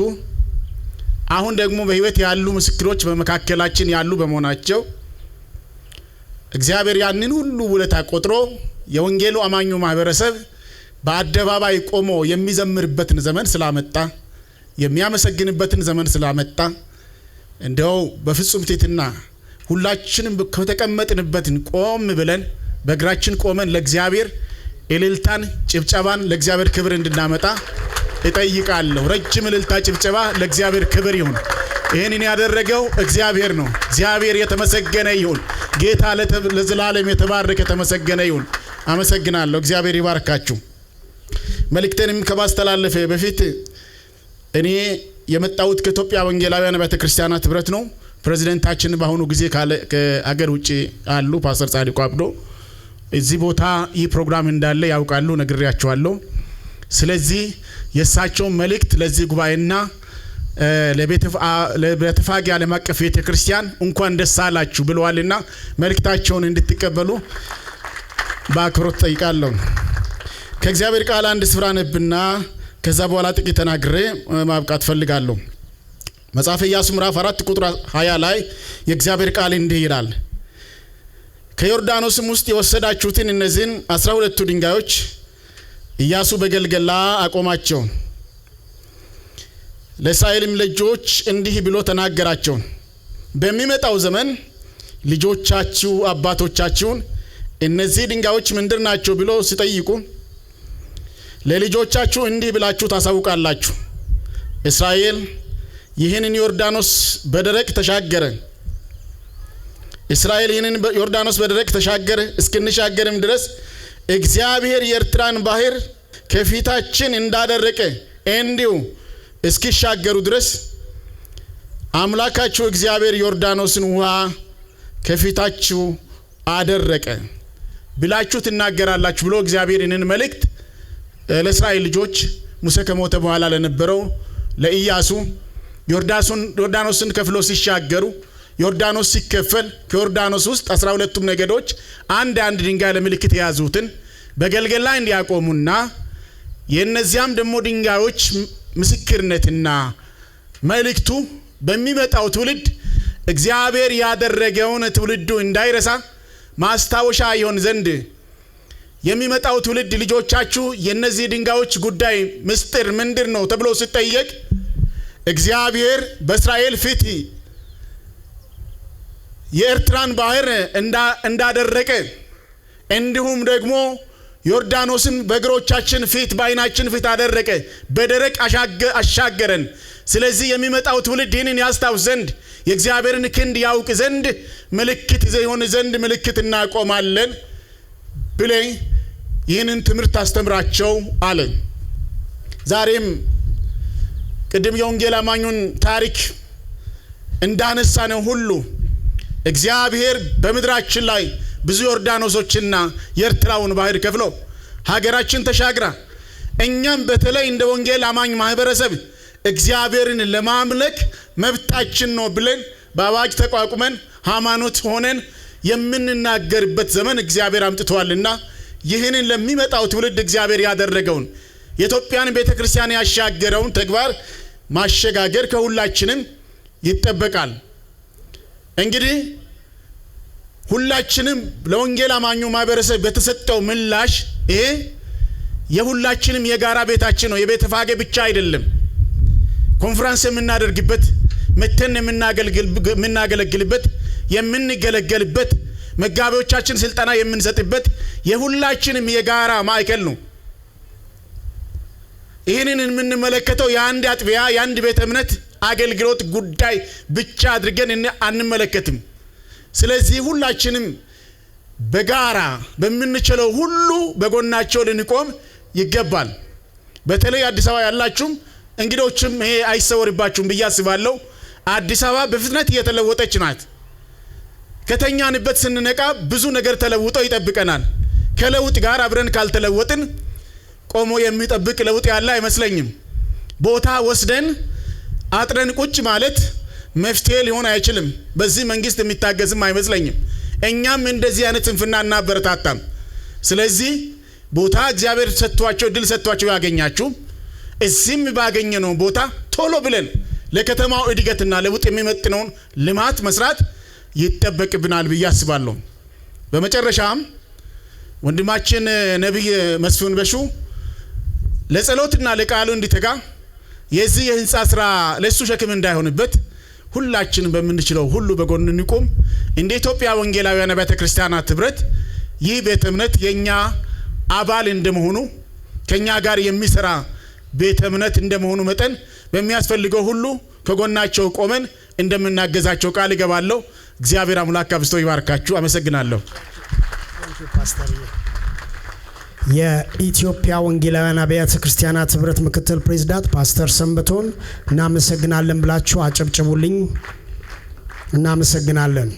አሁን ደግሞ በህይወት ያሉ ምስክሮች በመካከላችን ያሉ በመሆናቸው እግዚአብሔር ያንን ሁሉ ውለታ ቆጥሮ የወንጌሉ አማኙ ማህበረሰብ በአደባባይ ቆሞ የሚዘምርበትን ዘመን ስላመጣ የሚያመሰግንበትን ዘመን ስላመጣ እንደው በፍጹም ትሕትና ሁላችንም ከተቀመጥንበትን ቆም ብለን በእግራችን ቆመን ለእግዚአብሔር እልልታን ጭብጨባን ለእግዚአብሔር ክብር እንድናመጣ እጠይቃለሁ። ረጅም እልልታ ጭብጨባ ለእግዚአብሔር ክብር ይሁን። ይሄንን ያደረገው እግዚአብሔር ነው። እግዚአብሔር የተመሰገነ ይሁን። ጌታ ለዘላለም የተባረከ የተመሰገነ ይሁን። አመሰግናለሁ። እግዚአብሔር ይባርካችሁ። መልእክቴንም ከማስተላለፌ በፊት እኔ የመጣሁት ከኢትዮጵያ ወንጌላውያን አብያተ ክርስቲያናት ህብረት ነው። ፕሬዝዳንታችን በአሁኑ ጊዜ ከአገር ውጪ አሉ ፓስተር ጻድቁ አብዶ እዚህ ቦታ ይህ ፕሮግራም እንዳለ ያውቃሉ፣ ነግሬያቸዋለሁ። ስለዚህ የእሳቸው መልእክት ለዚህ ጉባኤና ለቤተፋጌ ዓለም አቀፍ ቤተክርስቲያን እንኳን ደስ አላችሁ ብለዋልና መልእክታቸውን እንድትቀበሉ በአክብሮት ጠይቃለሁ። ከእግዚአብሔር ቃል አንድ ስፍራ ነብና ከዛ በኋላ ጥቂት ተናግሬ ማብቃት ፈልጋለሁ። መጽሐፈ ኢያሱ ምዕራፍ 4 ቁጥር 20 ላይ የእግዚአብሔር ቃል እንዲህ ይላል፣ ከዮርዳኖስም ውስጥ የወሰዳችሁትን እነዚህን 12ቱ ድንጋዮች ኢያሱ በገልገላ አቆማቸው። ለእስራኤልም ልጆች እንዲህ ብሎ ተናገራቸው፣ በሚመጣው ዘመን ልጆቻችሁ አባቶቻችሁን እነዚህ ድንጋዮች ምንድር ናቸው ብሎ ሲጠይቁ ለልጆቻችሁ እንዲህ ብላችሁ ታሳውቃላችሁ፣ እስራኤል ይህንን ዮርዳኖስ በደረቅ ተሻገረ፣ እስራኤል ይህንን ዮርዳኖስ በደረቅ ተሻገረ። እስክንሻገርም ድረስ እግዚአብሔር የኤርትራን ባህር ከፊታችን እንዳደረቀ እንዲሁ እስኪሻገሩ ድረስ አምላካችሁ እግዚአብሔር ዮርዳኖስን ውሃ ከፊታችሁ አደረቀ ብላችሁ ትናገራላችሁ ብሎ እግዚአብሔር ይህንን መልእክት ለእስራኤል ልጆች ሙሴ ከሞተ በኋላ ለነበረው ለኢያሱ ዮርዳኖስን ከፍሎ ሲሻገሩ ዮርዳኖስ ሲከፈል ከዮርዳኖስ ውስጥ 12ቱም ነገዶች አንድ ድንጋይ ለምልክት የያዙትን በገልገል ላይ እንዲያቆሙና የነዚያም ደግሞ ድንጋዮች ምስክርነትና መልእክቱ በሚመጣው ትውልድ እግዚአብሔር ያደረገውን ትውልዱ እንዳይረሳ ማስታወሻ ይሆን ዘንድ የሚመጣው ትውልድ ልጆቻችሁ የነዚህ ድንጋዮች ጉዳይ ምስጢር ምንድነው ተብሎ ሲጠየቅ እግዚአብሔር በእስራኤል ፊት የኤርትራን ባህር እንዳደረቀ እንዲሁም ደግሞ ዮርዳኖስን በእግሮቻችን ፊት በዓይናችን ፊት አደረቀ በደረቅ አሻገረን ስለዚህ የሚመጣው ትውልድ ይህንን ያስታውስ ዘንድ የእግዚአብሔርን ክንድ ያውቅ ዘንድ ምልክት ይሆን ዘንድ ምልክት እናቆማለን ብለ ይህንን ትምህርት አስተምራቸው አለ። ዛሬም ቅድም የወንጌል አማኙን ታሪክ እንዳነሳነው ሁሉ እግዚአብሔር በመድራችን ላይ ብዙ ዮርዳኖሶችና የኤርትራውን ባህር ከፍሎ ሀገራችን ተሻግራ እኛም በተለይ እንደ ወንጌል አማኝ ማህበረሰብ እግዚአብሔርን ለማምለክ መብታችን ነው ብለን በአዋጅ ተቋቁመን ሃይማኖት ሆነን የምንናገርበት ዘመን እግዚአብሔር አምጥቷልና ይህንን ለሚመጣው ትውልድ እግዚአብሔር ያደረገውን የኢትዮጵያን ቤተክርስቲያን ያሻገረውን ተግባር ማሸጋገር ከሁላችንም ይጠበቃል። እንግዲህ ሁላችንም ለወንጌል አማኙ ማህበረሰብ በተሰጠው ምላሽ ይሄ የሁላችንም የጋራ ቤታችን ነው። የቤተፋጌ ብቻ አይደለም። ኮንፈረንስ የምናደርግበት መተን የምናገለግልበት የምንገለገልበት መጋቢዎቻችን ስልጣና የምንሰጥበት የሁላችንም የጋራ ማዕከል ነው። ይህንን የምንመለከተው የአንድ አጥቢያ የአንድ ቤተ እምነት አገልግሎት ጉዳይ ብቻ አድርገን አንመለከትም። ስለዚህ ሁላችንም በጋራ በምንችለው ሁሉ በጎናቸው ልንቆም ይገባል። በተለይ አዲስ አበባ ያላችሁም እንግዶችም ይሄ አይሰወርባችሁም ብዬ አስባለሁ። አዲስ አበባ በፍጥነት እየተለወጠች ናት። ከተኛንበት ስንነቃ ብዙ ነገር ተለውጦ ይጠብቀናል። ከለውጥ ጋር አብረን ካልተለወጥን ቆሞ የሚጠብቅ ለውጥ ያለ አይመስለኝም። ቦታ ወስደን አጥረን ቁጭ ማለት መፍትሄ ሊሆን አይችልም። በዚህ መንግስት የሚታገዝም አይመስለኝም። እኛም እንደዚህ አይነት ስንፍናና በረታታም። ስለዚህ ቦታ እግዚአብሔር ሰጥቷቸው ድል ሰጥቷቸው ያገኛችሁ እዚህም ባገኘነው ቦታ ቶሎ ብለን ለከተማው እድገትና ለውጥ የሚመጥነውን ልማት መስራት ይተበቅብናል ብዬ አስባለሁ። በመጨረሻም ወንድማችን ነብይ መስፍን በሹ ለጸሎትና ለቃሉ እንዲተጋ የዚህ የህንጻ ስራ ለሱ ሸክም እንዳይሆንበት ሁላችንም በመንችለው ሁሉ በጎን እንቆም። እንደ ኢትዮጵያ ወንጌላውያን ቤተ ክርስቲያናት ህብረት ይህ ቤተ እምነት የኛ አባል እንደመሆኑ ከኛ ጋር የሚሰራ ቤተ እምነት እንደመሆኑ መጠን በሚያስፈልገው ሁሉ ከጎናቸው ቆመን እንደምናገዛቸው ቃል እገባለሁ። እግዚአብሔር አምላክ አብዝቶ ይባርካችሁ። አመሰግናለሁ። ፓስተር የኢትዮጵያ ወንጌላውያን አብያተ ክርስቲያናት ህብረት ምክትል ፕሬዝዳንት ፓስተር ሰንበቶን እናመሰግናለን ብላችሁ አጨብጭቡልኝ። እናመሰግናለን።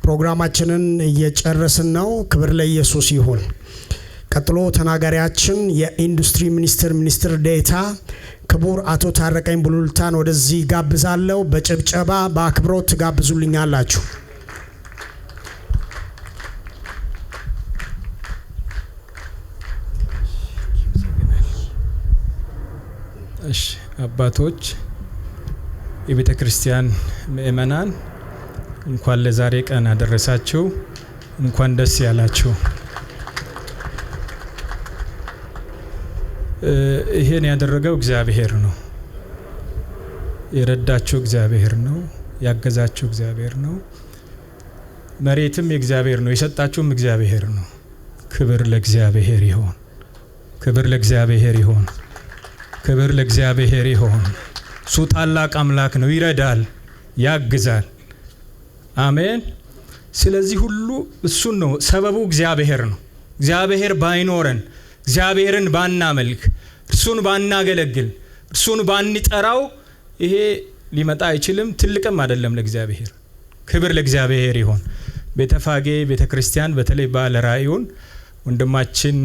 ፕሮግራማችንን እየጨረስን ነው። ክብር ለኢየሱስ ይሁን። ቀጥሎ ተናጋሪያችን የኢንዱስትሪ ሚኒስትር ዴኤታ ክቡር አቶ ታረቀኝ ቡሉልታን ወደዚህ ጋብዛለሁ። በጭብጨባ በአክብሮት ጋብዙልኛላችሁ። እሺ አባቶች፣ የቤተ ክርስቲያን ምእመናን እንኳን ለዛሬ ቀን አደረሳችሁ። እንኳን ደስ ያላችሁ። ይሄን ያደረገው እግዚአብሔር ነው። የረዳችሁ እግዚአብሔር ነው። ያገዛችሁ እግዚአብሔር ነው። መሬትም የእግዚአብሔር ነው። የሰጣችሁም እግዚአብሔር ነው። ክብር ለእግዚአብሔር ይሁን። ክብር ለእግዚአብሔር ይሁን። ክብር ለእግዚአብሔር ይሁን። እሱ ታላቅ አምላክ ነው። ይረዳል፣ ያግዛል። አሜን። ስለዚህ ሁሉ እሱን ነው ሰበቡ እግዚአብሔር ነው። እግዚአብሔር ባይኖረን እግዚአብሔርን ባናመልክ እርሱን ባናገለግል እርሱን ባንጠራው ይሄ ሊመጣ አይችልም፣ ትልቅም አይደለም ለእግዚአብሔር። ክብር ለእግዚአብሔር ይሁን። ቤተፋጌ ቤተክርስቲያን በተለይ ባለ ራእዩን ወንድማችን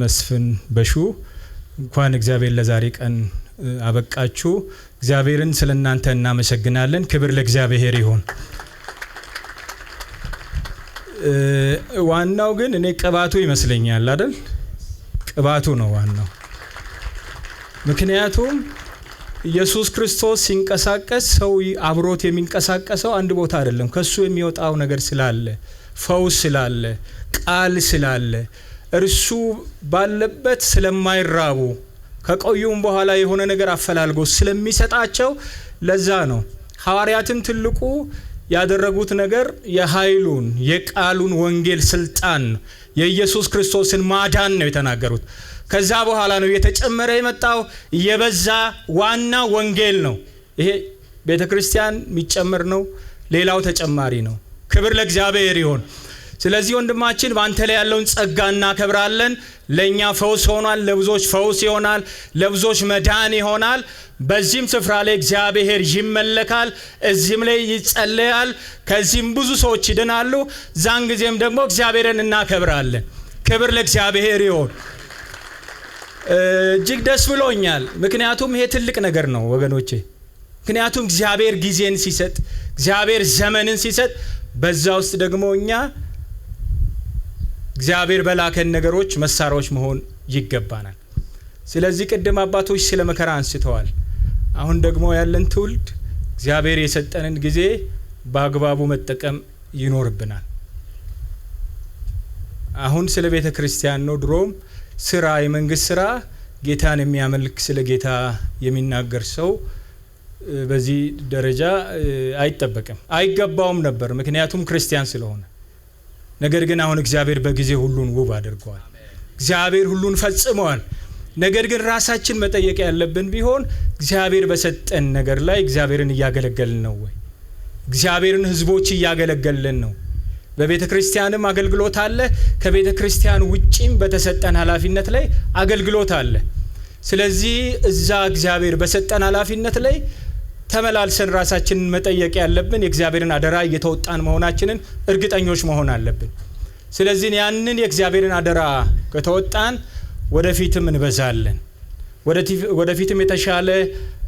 መስፍን በሹ እንኳን እግዚአብሔር ለዛሬ ቀን አበቃችሁ። እግዚአብሔርን ስለናንተ እናመሰግናለን። ክብር ለእግዚአብሔር ይሁን። ዋናው ግን እኔ ቅባቱ ይመስለኛል አይደል? ቅባቱ ነው ዋናው። ምክንያቱም ኢየሱስ ክርስቶስ ሲንቀሳቀስ ሰው አብሮት የሚንቀሳቀሰው አንድ ቦታ አይደለም። ከሱ የሚወጣው ነገር ስላለ፣ ፈውስ ስላለ፣ ቃል ስላለ፣ እርሱ ባለበት ስለማይራቡ ከቆዩም በኋላ የሆነ ነገር አፈላልጎ ስለሚሰጣቸው ለዛ ነው ሐዋርያትን ትልቁ ያደረጉት ነገር የኃይሉን የቃሉን ወንጌል ስልጣን የኢየሱስ ክርስቶስን ማዳን ነው የተናገሩት። ከዛ በኋላ ነው የተጨመረ የመጣው የበዛ ዋና ወንጌል ነው። ይሄ ቤተክርስቲያን የሚጨመር ነው፣ ሌላው ተጨማሪ ነው። ክብር ለእግዚአብሔር ይሁን። ስለዚህ ወንድማችን በአንተ ላይ ያለውን ጸጋ እናከብራለን። ለኛ ፈውስ ሆኗል፣ ለብዙዎች ፈውስ ይሆናል፣ ለብዙዎች መዳን ይሆናል። በዚህም ስፍራ ላይ እግዚአብሔር ይመለካል፣ እዚህም ላይ ይጸለያል፣ ከዚህም ብዙ ሰዎች ይድናሉ። ዛን ጊዜም ደግሞ እግዚአብሔርን እናከብራለን። ክብር ለእግዚአብሔር ይሁን። እጅግ ደስ ብሎኛል። ምክንያቱም ይሄ ትልቅ ነገር ነው ወገኖቼ። ምክንያቱም እግዚአብሔር ጊዜን ሲሰጥ፣ እግዚአብሔር ዘመንን ሲሰጥ፣ በዛ ውስጥ ደግሞ እኛ እግዚአብሔር በላከን ነገሮች መሳሪያዎች መሆን ይገባናል። ስለዚህ ቅድም አባቶች ስለ መከራ አንስተዋል። አሁን ደግሞ ያለን ትውልድ እግዚአብሔር የሰጠንን ጊዜ በአግባቡ መጠቀም ይኖርብናል። አሁን ስለ ቤተ ክርስቲያን ነው። ድሮም ስራ የመንግስት ስራ ጌታን የሚያመልክ ስለ ጌታ የሚናገር ሰው በዚህ ደረጃ አይጠበቅም፣ አይገባውም ነበር፣ ምክንያቱም ክርስቲያን ስለሆነ። ነገር ግን አሁን እግዚአብሔር በጊዜ ሁሉን ውብ አድርጓል። እግዚአብሔር ሁሉን ፈጽሟል። ነገር ግን ራሳችን መጠየቅ ያለብን ቢሆን እግዚአብሔር በሰጠን ነገር ላይ እግዚአብሔርን እያገለገልን ነው ወይ? እግዚአብሔርን ህዝቦች እያገለገልን ነው? በቤተ ክርስቲያንም አገልግሎት አለ፣ ከቤተ ክርስቲያን ውጪም በተሰጠን ኃላፊነት ላይ አገልግሎት አለ። ስለዚህ እዛ እግዚአብሔር በሰጠን ኃላፊነት ላይ ተመላልሰን ራሳችንን መጠየቅ ያለብን የእግዚአብሔርን አደራ እየተወጣን መሆናችንን እርግጠኞች መሆን አለብን። ስለዚህ ያንን የእግዚአብሔርን አደራ ከተወጣን ወደፊትም እንበዛለን። ወደፊትም የተሻለ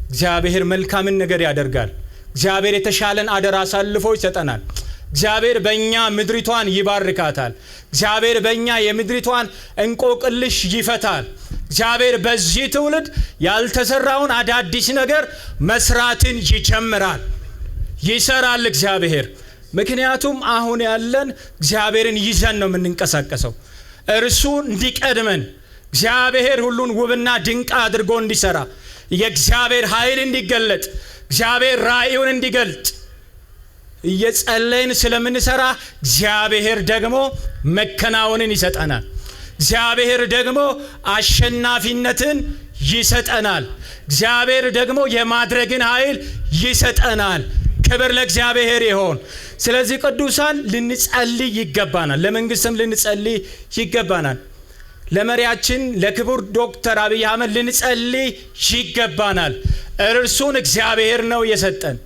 እግዚአብሔር መልካምን ነገር ያደርጋል። እግዚአብሔር የተሻለን አደራ አሳልፎ ይሰጠናል። እግዚአብሔር በእኛ ምድሪቷን ይባርካታል። እግዚአብሔር በእኛ የምድሪቷን እንቆቅልሽ ይፈታል። እግዚአብሔር በዚህ ትውልድ ያልተሰራውን አዳዲስ ነገር መስራትን ይጀምራል፣ ይሰራል እግዚአብሔር። ምክንያቱም አሁን ያለን እግዚአብሔርን ይዘን ነው የምንንቀሳቀሰው። እርሱ እንዲቀድመን እግዚአብሔር ሁሉን ውብና ድንቅ አድርጎ እንዲሰራ፣ የእግዚአብሔር ኃይል እንዲገለጥ፣ እግዚአብሔር ራእዩን እንዲገልጥ እየጸለይን ስለምንሰራ እግዚአብሔር ደግሞ መከናወንን ይሰጠናል። እግዚአብሔር ደግሞ አሸናፊነትን ይሰጠናል። እግዚአብሔር ደግሞ የማድረግን ኃይል ይሰጠናል። ክብር ለእግዚአብሔር ይሁን። ስለዚህ ቅዱሳን ልንጸልይ ይገባናል። ለመንግስትም ልንጸልይ ይገባናል። ለመሪያችን ለክቡር ዶክተር አብይ አህመድ ልንጸልይ ይገባናል። እርሱን እግዚአብሔር ነው የሰጠን።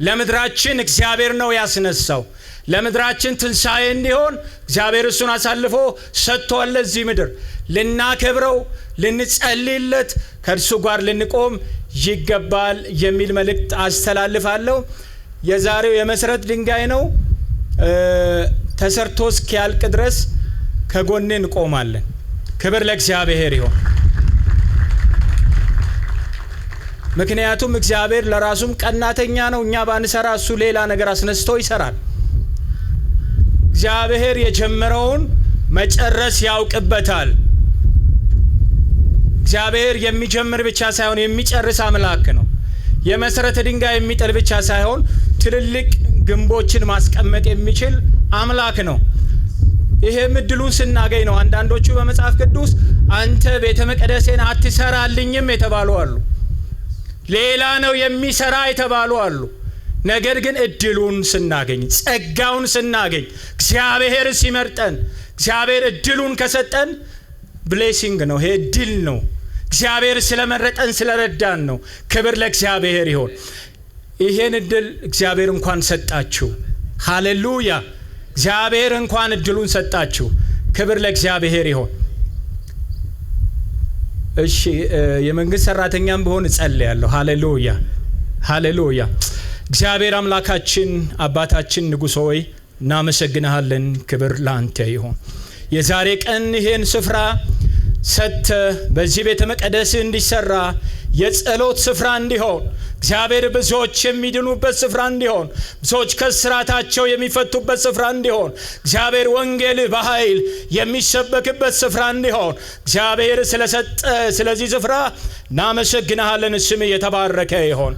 ለምድራችን እግዚአብሔር ነው ያስነሳው። ለምድራችን ትንሣኤ እንዲሆን እግዚአብሔር እሱን አሳልፎ ሰጥቷል ለዚህ ምድር። ልናከብረው፣ ልንጸልይለት፣ ከእርሱ ጋር ልንቆም ይገባል የሚል መልእክት አስተላልፋለሁ። የዛሬው የመሰረት ድንጋይ ነው። ተሰርቶ እስኪያልቅ ድረስ ከጎኔ እንቆማለን። ክብር ለእግዚአብሔር ይሁን። ምክንያቱም እግዚአብሔር ለራሱም ቀናተኛ ነው። እኛ ባንሰራ እሱ ሌላ ነገር አስነስቶ ይሰራል። እግዚአብሔር የጀመረውን መጨረስ ያውቅበታል። እግዚአብሔር የሚጀምር ብቻ ሳይሆን የሚጨርስ አምላክ ነው። የመሰረተ ድንጋይ የሚጥል ብቻ ሳይሆን ትልልቅ ግንቦችን ማስቀመጥ የሚችል አምላክ ነው። ይሄም እድሉን ስናገኝ ነው አንዳንዶቹ በመጽሐፍ ቅዱስ አንተ ቤተ መቅደሴን አትሰራልኝም የተባሉ አሉ። ሌላ ነው የሚሰራ የተባሉ አሉ። ነገር ግን እድሉን ስናገኝ ጸጋውን ስናገኝ እግዚአብሔር ሲመርጠን እግዚአብሔር እድሉን ከሰጠን ብሌሲንግ ነው። ይሄ እድል ነው። እግዚአብሔር ስለመረጠን ስለረዳን ነው። ክብር ለእግዚአብሔር ይሁን። ይሄን እድል እግዚአብሔር እንኳን ሰጣችሁ። ሃሌሉያ! እግዚአብሔር እንኳን እድሉን ሰጣችሁ። ክብር ለእግዚአብሔር ይሁን። እሺ የመንግስት ሰራተኛም ቢሆን እጸልያለሁ። ሃሌሉያ ሃሌሉያ። እግዚአብሔር አምላካችን አባታችን ንጉሥ ሆይ እናመሰግንሃለን። ክብር ላንተ ይሁን። የዛሬ ቀን ይሄን ስፍራ ሰጥተ በዚህ ቤተ መቅደስ እንዲሰራ የጸሎት ስፍራ እንዲሆን እግዚአብሔር ብዙዎች የሚድኑበት ስፍራ እንዲሆን ብዙዎች ከስራታቸው የሚፈቱበት ስፍራ እንዲሆን እግዚአብሔር ወንጌል በኃይል የሚሰበክበት ስፍራ እንዲሆን እግዚአብሔር ስለሰጠ ስለዚህ ስፍራ እናመሰግንሃለን። ስም የተባረከ ይሁን።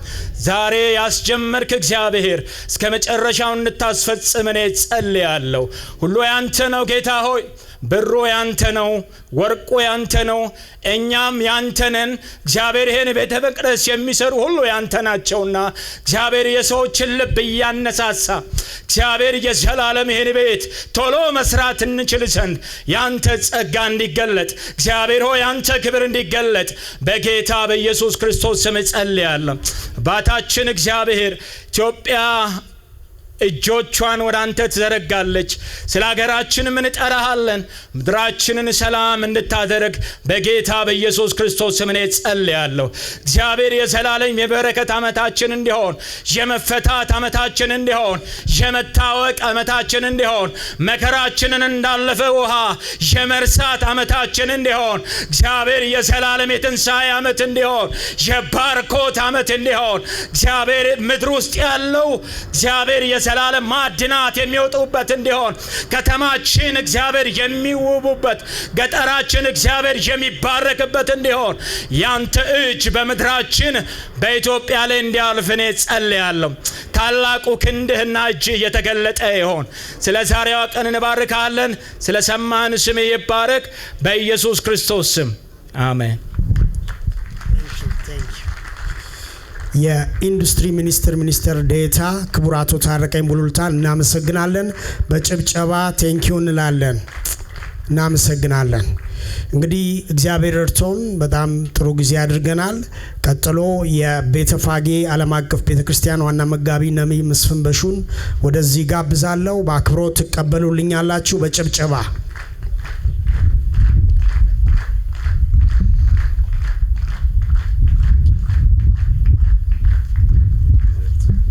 ዛሬ ያስጀመርክ እግዚአብሔር እስከ መጨረሻው እንድታስፈጽም እኔ ጸልያለሁ። ሁሉ ያንተ ነው ጌታ ሆይ። ብሩ ያንተ ነው፣ ወርቁ ያንተ ነው፣ እኛም ያንተ ነን። እግዚአብሔር ይሄን ቤተ መቅደስ የሚሰሩ ሁሉ ያንተ ናቸውና እግዚአብሔር የሰዎችን ልብ እያነሳሳ እግዚአብሔር የዘላለም ይሄን ቤት ቶሎ መስራት እንችል ዘንድ ያንተ ጸጋ እንዲገለጥ እግዚአብሔር ሆይ ያንተ ክብር እንዲገለጥ በጌታ በኢየሱስ ክርስቶስ ስም ጸልያለሁ። አባታችን እግዚአብሔር ኢትዮጵያ እጆቿን ወደ አንተ ትዘረጋለች። ስለ ሀገራችንም እንጠራሃለን። ምድራችንን ሰላም እንድታደርግ በጌታ በኢየሱስ ክርስቶስ ስም እኔ ጸልያለሁ። እግዚአብሔር የዘላለም የበረከት ዓመታችን እንዲሆን፣ የመፈታት ዓመታችን እንዲሆን፣ የመታወቅ ዓመታችን እንዲሆን፣ መከራችንን እንዳለፈ ውሃ የመርሳት ዓመታችን እንዲሆን፣ እግዚአብሔር የዘላለም የትንሣኤ ዓመት እንዲሆን፣ የባርኮት ዓመት እንዲሆን እግዚአብሔር ምድር ውስጥ ያለው እግዚአብሔር የዘላለም ማዕድናት የሚወጡበት እንዲሆን፣ ከተማችን እግዚአብሔር የሚውቡበት፣ ገጠራችን እግዚአብሔር የሚባረክበት እንዲሆን ያንተ እጅ በምድራችን በኢትዮጵያ ላይ እንዲያልፍ እኔ ጸልያለሁ። ታላቁ ክንድህና እጅ የተገለጠ ይሆን። ስለ ዛሬዋ ቀን እንባርካለን። ስለ ሰማን ስም ይባረክ በኢየሱስ ክርስቶስ ስም አሜን። የኢንዱስትሪ ሚኒስትር ዴኤታ ክቡር አቶ ታረቀኝ ቡሉልታን እናመሰግናለን። በጭብጨባ ቴንኪው እንላለን። እናመሰግናለን። እንግዲህ እግዚአብሔር እርቶን በጣም ጥሩ ጊዜ አድርገናል። ቀጥሎ የቤተፋጌ ዓለም አቀፍ ቤተክርስቲያን ዋና መጋቢ ነሚይ መስፍን በሹን ወደዚህ ጋብዛለሁ። በአክብሮት ትቀበሉልኛላችሁ በጭብጨባ።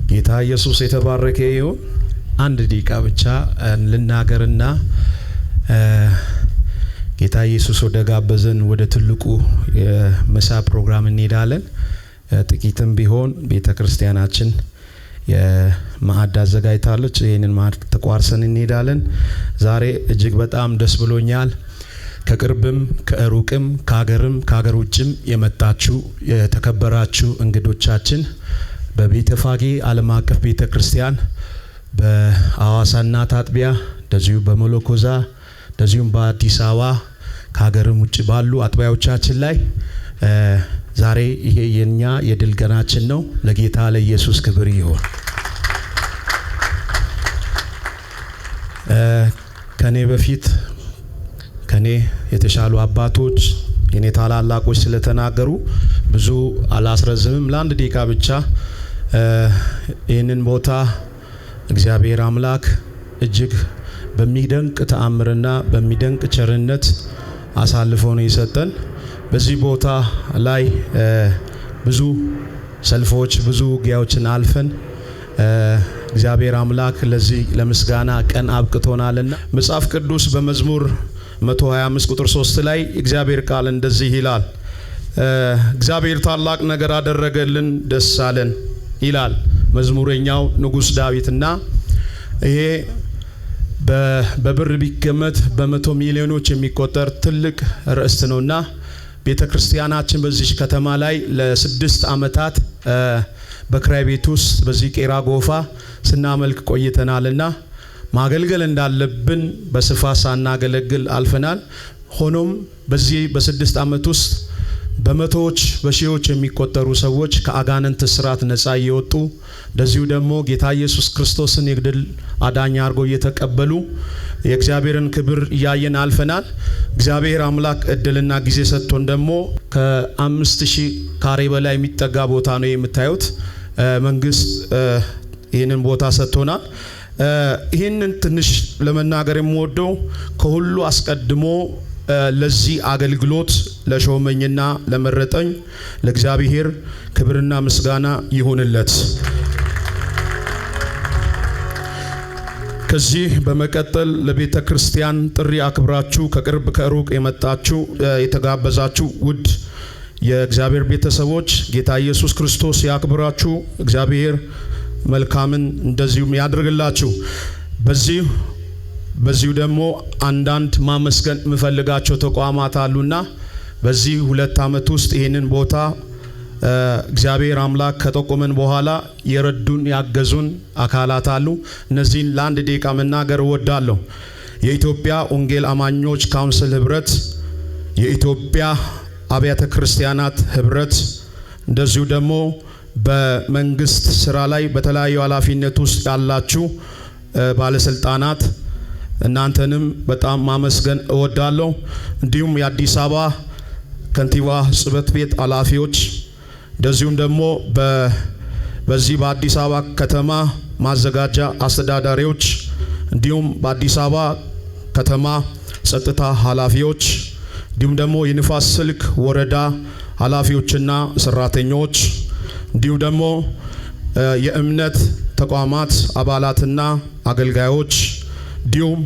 ጌታ ኢየሱስ የተባረከ ይሁን። አንድ ደቂቃ ብቻ ልናገርና ጌታ ኢየሱስ ወደ ጋበዘን ወደ ትልቁ የምሳ ፕሮግራም እንሄዳለን። ጥቂትም ቢሆን ቤተክርስቲያናችን የማዕድ አዘጋጅታለች። ይሄንን ማዕድ ተቋርሰን እንሄዳለን። ዛሬ እጅግ በጣም ደስ ብሎኛል። ከቅርብም ከሩቅም ከሀገርም ከሀገር ውጭም የመጣችሁ የተከበራችሁ እንግዶቻችን በቤተፋጌ ዓለም አቀፍ ቤተክርስቲያን በአዋሳና ታጥቢያ እንደዚሁ በመሎኮዛ እንደዚሁም በአዲስ አበባ ከሀገርም ውጭ ባሉ አጥቢያዎቻችን ላይ ዛሬ ይሄ የኛ የድል ቀናችን ነው። ለጌታ ለኢየሱስ ክብር ይሁን። ከኔ በፊት ከኔ የተሻሉ አባቶች የኔ ታላላቆች ስለተናገሩ ብዙ አላስረዝምም። ለአንድ ደቂቃ ብቻ ይህንን ቦታ እግዚአብሔር አምላክ እጅግ በሚደንቅ ተአምርና በሚደንቅ ቸርነት አሳልፎ ነው የሰጠን። በዚህ ቦታ ላይ ብዙ ሰልፎች ብዙ ውጊያዎችን አልፈን እግዚአብሔር አምላክ ለዚህ ለምስጋና ቀን አብቅቶናልና መጽሐፍ ቅዱስ በመዝሙር 125 ቁጥር 3 ላይ እግዚአብሔር ቃል እንደዚህ ይላል፣ እግዚአብሔር ታላቅ ነገር አደረገልን ደስ አለን ይላል መዝሙረኛው ንጉስ ዳዊትና ይሄ በብር ቢገመት በመቶ ሚሊዮኖች የሚቆጠር ትልቅ ርዕስት ነውና ቤተክርስቲያናችን በዚህ ከተማ ላይ ለ6 ዓመታት በክራይ ቤት ውስጥ በዚህ ቄራ ጎፋ ስናመልክ ቆይተናልና ማገልገል እንዳለብን በስፋት ሳናገለግል አልፈናል። ሆኖም በዚህ በ6 ዓመት ውስጥ በመቶዎች በሺዎች የሚቆጠሩ ሰዎች ከአጋንንት እስራት ነፃ እየወጡ እንደዚሁ ደግሞ ጌታ ኢየሱስ ክርስቶስን የግል አዳኝ አድርጎ እየተቀበሉ የእግዚአብሔርን ክብር እያየን አልፈናል። እግዚአብሔር አምላክ እድልና ጊዜ ሰጥቶን ደግሞ ከ5000 ካሬ በላይ የሚጠጋ ቦታ ነው የምታዩት። መንግስት ይህንን ቦታ ሰጥቶናል። ይህንን ትንሽ ለመናገር የምወደው ከሁሉ አስቀድሞ ለዚህ አገልግሎት ለሾመኝና ለመረጠኝ ለእግዚአብሔር ክብርና ምስጋና ይሁንለት። ከዚህ በመቀጠል ለቤተ ክርስቲያን ጥሪ አክብራችሁ ከቅርብ ከሩቅ የመጣችሁ የተጋበዛችሁ ውድ የእግዚአብሔር ቤተሰቦች ጌታ ኢየሱስ ክርስቶስ ያክብራችሁ። እግዚአብሔር መልካምን እንደዚሁም ያድርግላችሁ። በዚሁ ደግሞ አንዳንድ ማመስገን የምፈልጋቸው ተቋማት አሉና በዚህ 2 ዓመት ውስጥ ይህንን ቦታ እግዚአብሔር አምላክ ከጠቆመን በኋላ የረዱን ያገዙን አካላት አሉ። እነዚህን ለአንድ ደቂቃ መናገር እወዳለሁ። የኢትዮጵያ ወንጌል አማኞች ካውንስል ህብረት፣ የኢትዮጵያ አብያተ ክርስቲያናት ህብረት፣ እንደዚሁ ደግሞ በመንግስት ስራ ላይ በተለያዩ ኃላፊነት ውስጥ ያላችሁ ባለስልጣናት እናንተንም በጣም ማመስገን እወዳለሁ። እንዲሁም የአዲስ አበባ ከንቲባ ጽሕፈት ቤት ኃላፊዎች፣ እንደዚሁም ደግሞ በዚህ በአዲስ አበባ ከተማ ማዘጋጃ አስተዳዳሪዎች፣ እንዲሁም በአዲስ አበባ ከተማ ጸጥታ ኃላፊዎች፣ እንዲሁም ደግሞ የንፋስ ስልክ ወረዳ ኃላፊዎችና ሰራተኞች፣ እንዲሁም ደግሞ የእምነት ተቋማት አባላትና አገልጋዮች፣ እንዲሁም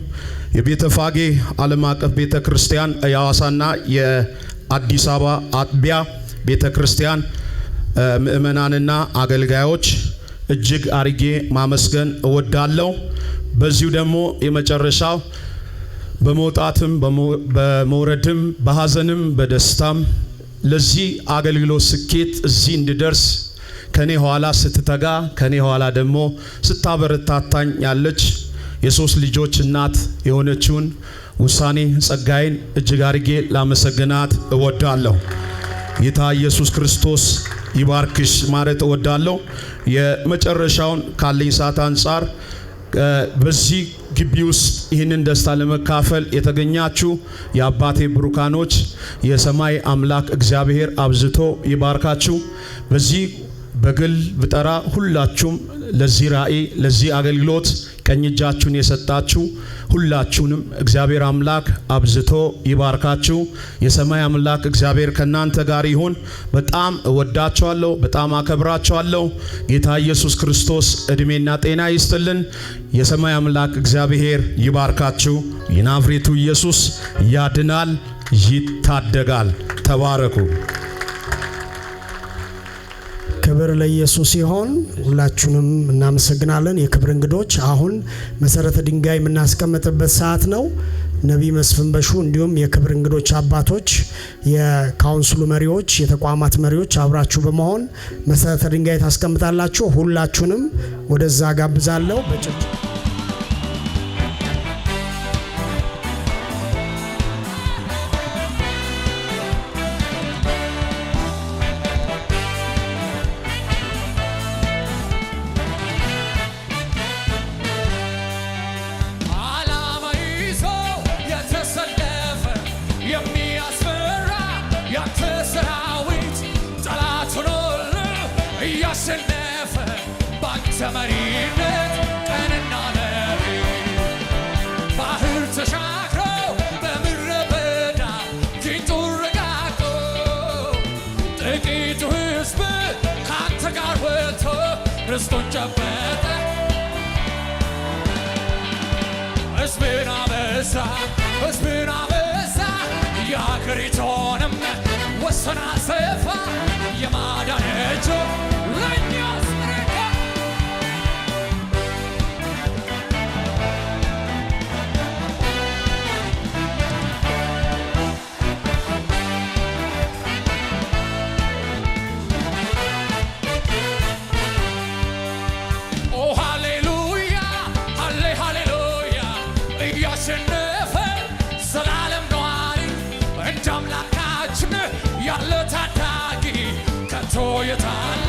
የቤተፋጌ ዓለም አቀፍ ቤተ ክርስቲያን የሐዋሳና የአዲስ አበባ አጥቢያ ቤተ ክርስቲያን ምእመናንና አገልጋዮች እጅግ አርጌ ማመስገን እወዳለሁ። በዚሁ ደግሞ የመጨረሻው በመውጣትም በመውረድም በሐዘንም በደስታም ለዚህ አገልግሎት ስኬት እዚህ እንድደርስ ከኔ ኋላ ስትተጋ ከኔ ኋላ ደግሞ ስታበረታታኝ ያለች የ3 ልጆች እናት የሆነችውን ውሳኔ ጸጋይን እጅግ አርጌ ላመሰግናት እወዳለሁ። ጌታ ኢየሱስ ክርስቶስ ይባርክሽ ማለት እወዳለሁ። የመጨረሻውን ካለኝ ሰዓት አንጻር በዚህ ግቢ ውስጥ ይህንን ደስታ ለመካፈል የተገኛችሁ የአባቴ ብሩካኖች የሰማይ አምላክ እግዚአብሔር አብዝቶ ይባርካችሁ። በዚህ በግል ብጠራ ሁላችሁም ለዚህ ራእይ ለዚህ አገልግሎት ቀኝ እጃችሁን የሰጣችሁ ሁላችሁንም እግዚአብሔር አምላክ አብዝቶ ይባርካችሁ። የሰማይ አምላክ እግዚአብሔር ከናንተ ጋር ይሁን። በጣም እወዳችኋለሁ፣ በጣም አከብራችኋለሁ። ጌታ ኢየሱስ ክርስቶስ እድሜና ጤና ይስጥልን። የሰማይ አምላክ እግዚአብሔር ይባርካችሁ። የናዝሬቱ ኢየሱስ ያድናል፣ ይታደጋል። ተባረኩ። ክብር ለኢየሱስ ይሁን። ሁላችሁንም እናመሰግናለን። የክብር እንግዶች፣ አሁን መሰረተ ድንጋይ የምናስቀምጥበት ሰዓት ነው። ነቢይ መስፍን በሹ እንዲሁም የክብር እንግዶች አባቶች፣ የካውንስሉ መሪዎች፣ የተቋማት መሪዎች አብራችሁ በመሆን መሰረተ ድንጋይ ታስቀምጣላችሁ። ሁላችሁንም ወደዛ ጋብዛለሁ። ያሸነፈ ባንተ መሪነት ቀንና ሌሊት ባህር ተሻግሮ በምድረ በዳ ፊቱ ረጋግጦ ጥቂቱ ሕዝብ ካንተ ጋር ወጥቶ ርስቱን ጨበጠ። ሕዝብን አበዛ፣ ሕዝብን አበዛ፣ የአገሪቱንም ወሰን አሰፋ። የማዳን እጁ ለእኛ ዘረጋ። ኦ ሃሌሉያ፣ ሃሌሉያ፣ እያሸነፈ ዘላለም ነዋሪ እንደ አምላካችን ያለ የታለ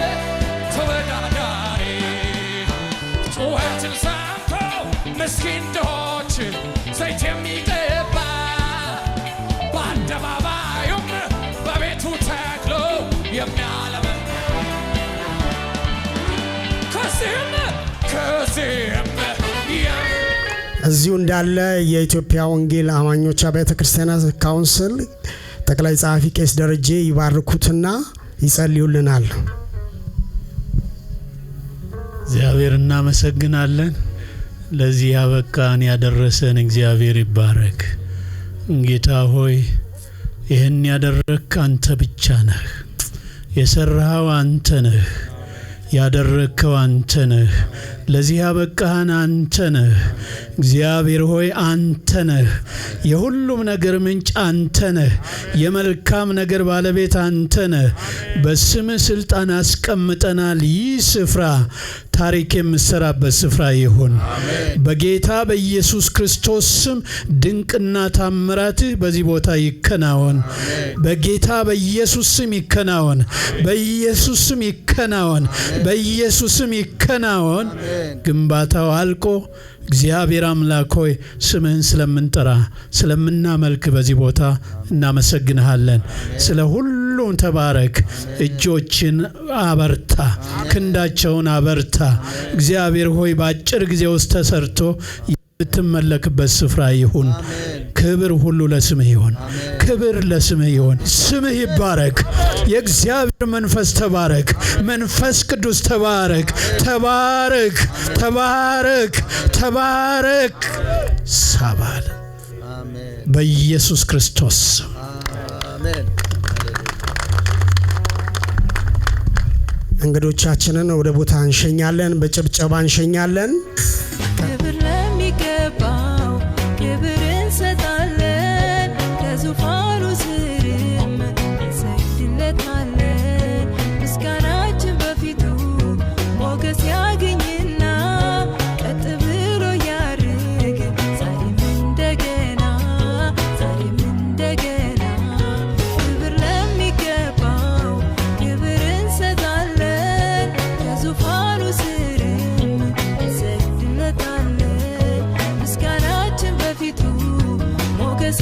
ተወዳዳሪ ጩኸትን ሰምቶ ምስኪን ድሆች ዘይት የሚቀባ በአደባባዩም በቤቱ ተክሎ የሚያለመ ከዚህም እዚሁ እንዳለ የኢትዮጵያ ወንጌል አማኞች አብያተ ክርስቲያናት ካውንስል ጠቅላይ ጸሐፊ ቄስ ደረጀ ይባርኩትና ይጸልዩልናል። እግዚአብሔር እናመሰግናለን። ለዚህ ያበቃን ያደረሰን እግዚአብሔር ይባረክ። ጌታ ሆይ ይህን ያደረግክ አንተ ብቻ ነህ። የሰራኸው አንተ ነህ። ያደረግከው አንተ ነህ። ለዚህ ያበቃህን አንተ ነህ። እግዚአብሔር ሆይ አንተ ነህ። የሁሉም ነገር ምንጭ አንተ ነህ። የመልካም ነገር ባለቤት አንተ ነህ። በስምህ ስልጣን አስቀምጠናል። ይህ ስፍራ ታሪክ የምሰራበት ስፍራ ይሁን። በጌታ በኢየሱስ ክርስቶስ ስም ድንቅና ታምራትህ በዚህ ቦታ ይከናወን። በጌታ በኢየሱስ ስም ይከናወን። በኢየሱስ ስም ይከናወን። በኢየሱስ ስም ይከናወን። ግንባታው አልቆ እግዚአብሔር አምላክ ሆይ ስምህን ስለምንጠራ ስለምናመልክ በዚህ ቦታ እናመሰግንሃለን። ስለ ሁሉም ተባረክ። እጆችን አበርታ፣ ክንዳቸውን አበርታ። እግዚአብሔር ሆይ በአጭር ጊዜ ውስጥ ተሰርቶ የምትመለክበት ስፍራ ይሁን። ክብር ሁሉ ለስምህ ይሁን። ክብር ለስምህ ይሁን። ስምህ ይባረክ። የእግዚአብሔር መንፈስ ተባረክ። መንፈስ ቅዱስ ተባረክ። ተባረክ፣ ተባረክ፣ ተባረክ። ሳባል በኢየሱስ ክርስቶስ አሜን። እንግዶቻችንን ወደ ቦታ እንሸኛለን። በጭብጨባ እንሸኛለን። ክብር ለሚገባው ክብር እንሰጣለን። ከዙፋኑ ስርም እንሰግድለታለን። ምስጋናችን በፊቱ ሞገስ ያገኝና ቀጥ ብሎ ያርግ። ዛሬም እንደገና ዛሬም እንደገና ክብር ለሚገባው ክብር እንሰጣለን። ከዙፋኑ ስርም እንሰግድለታለን። ምስጋናችን በፊቱ ሞገስ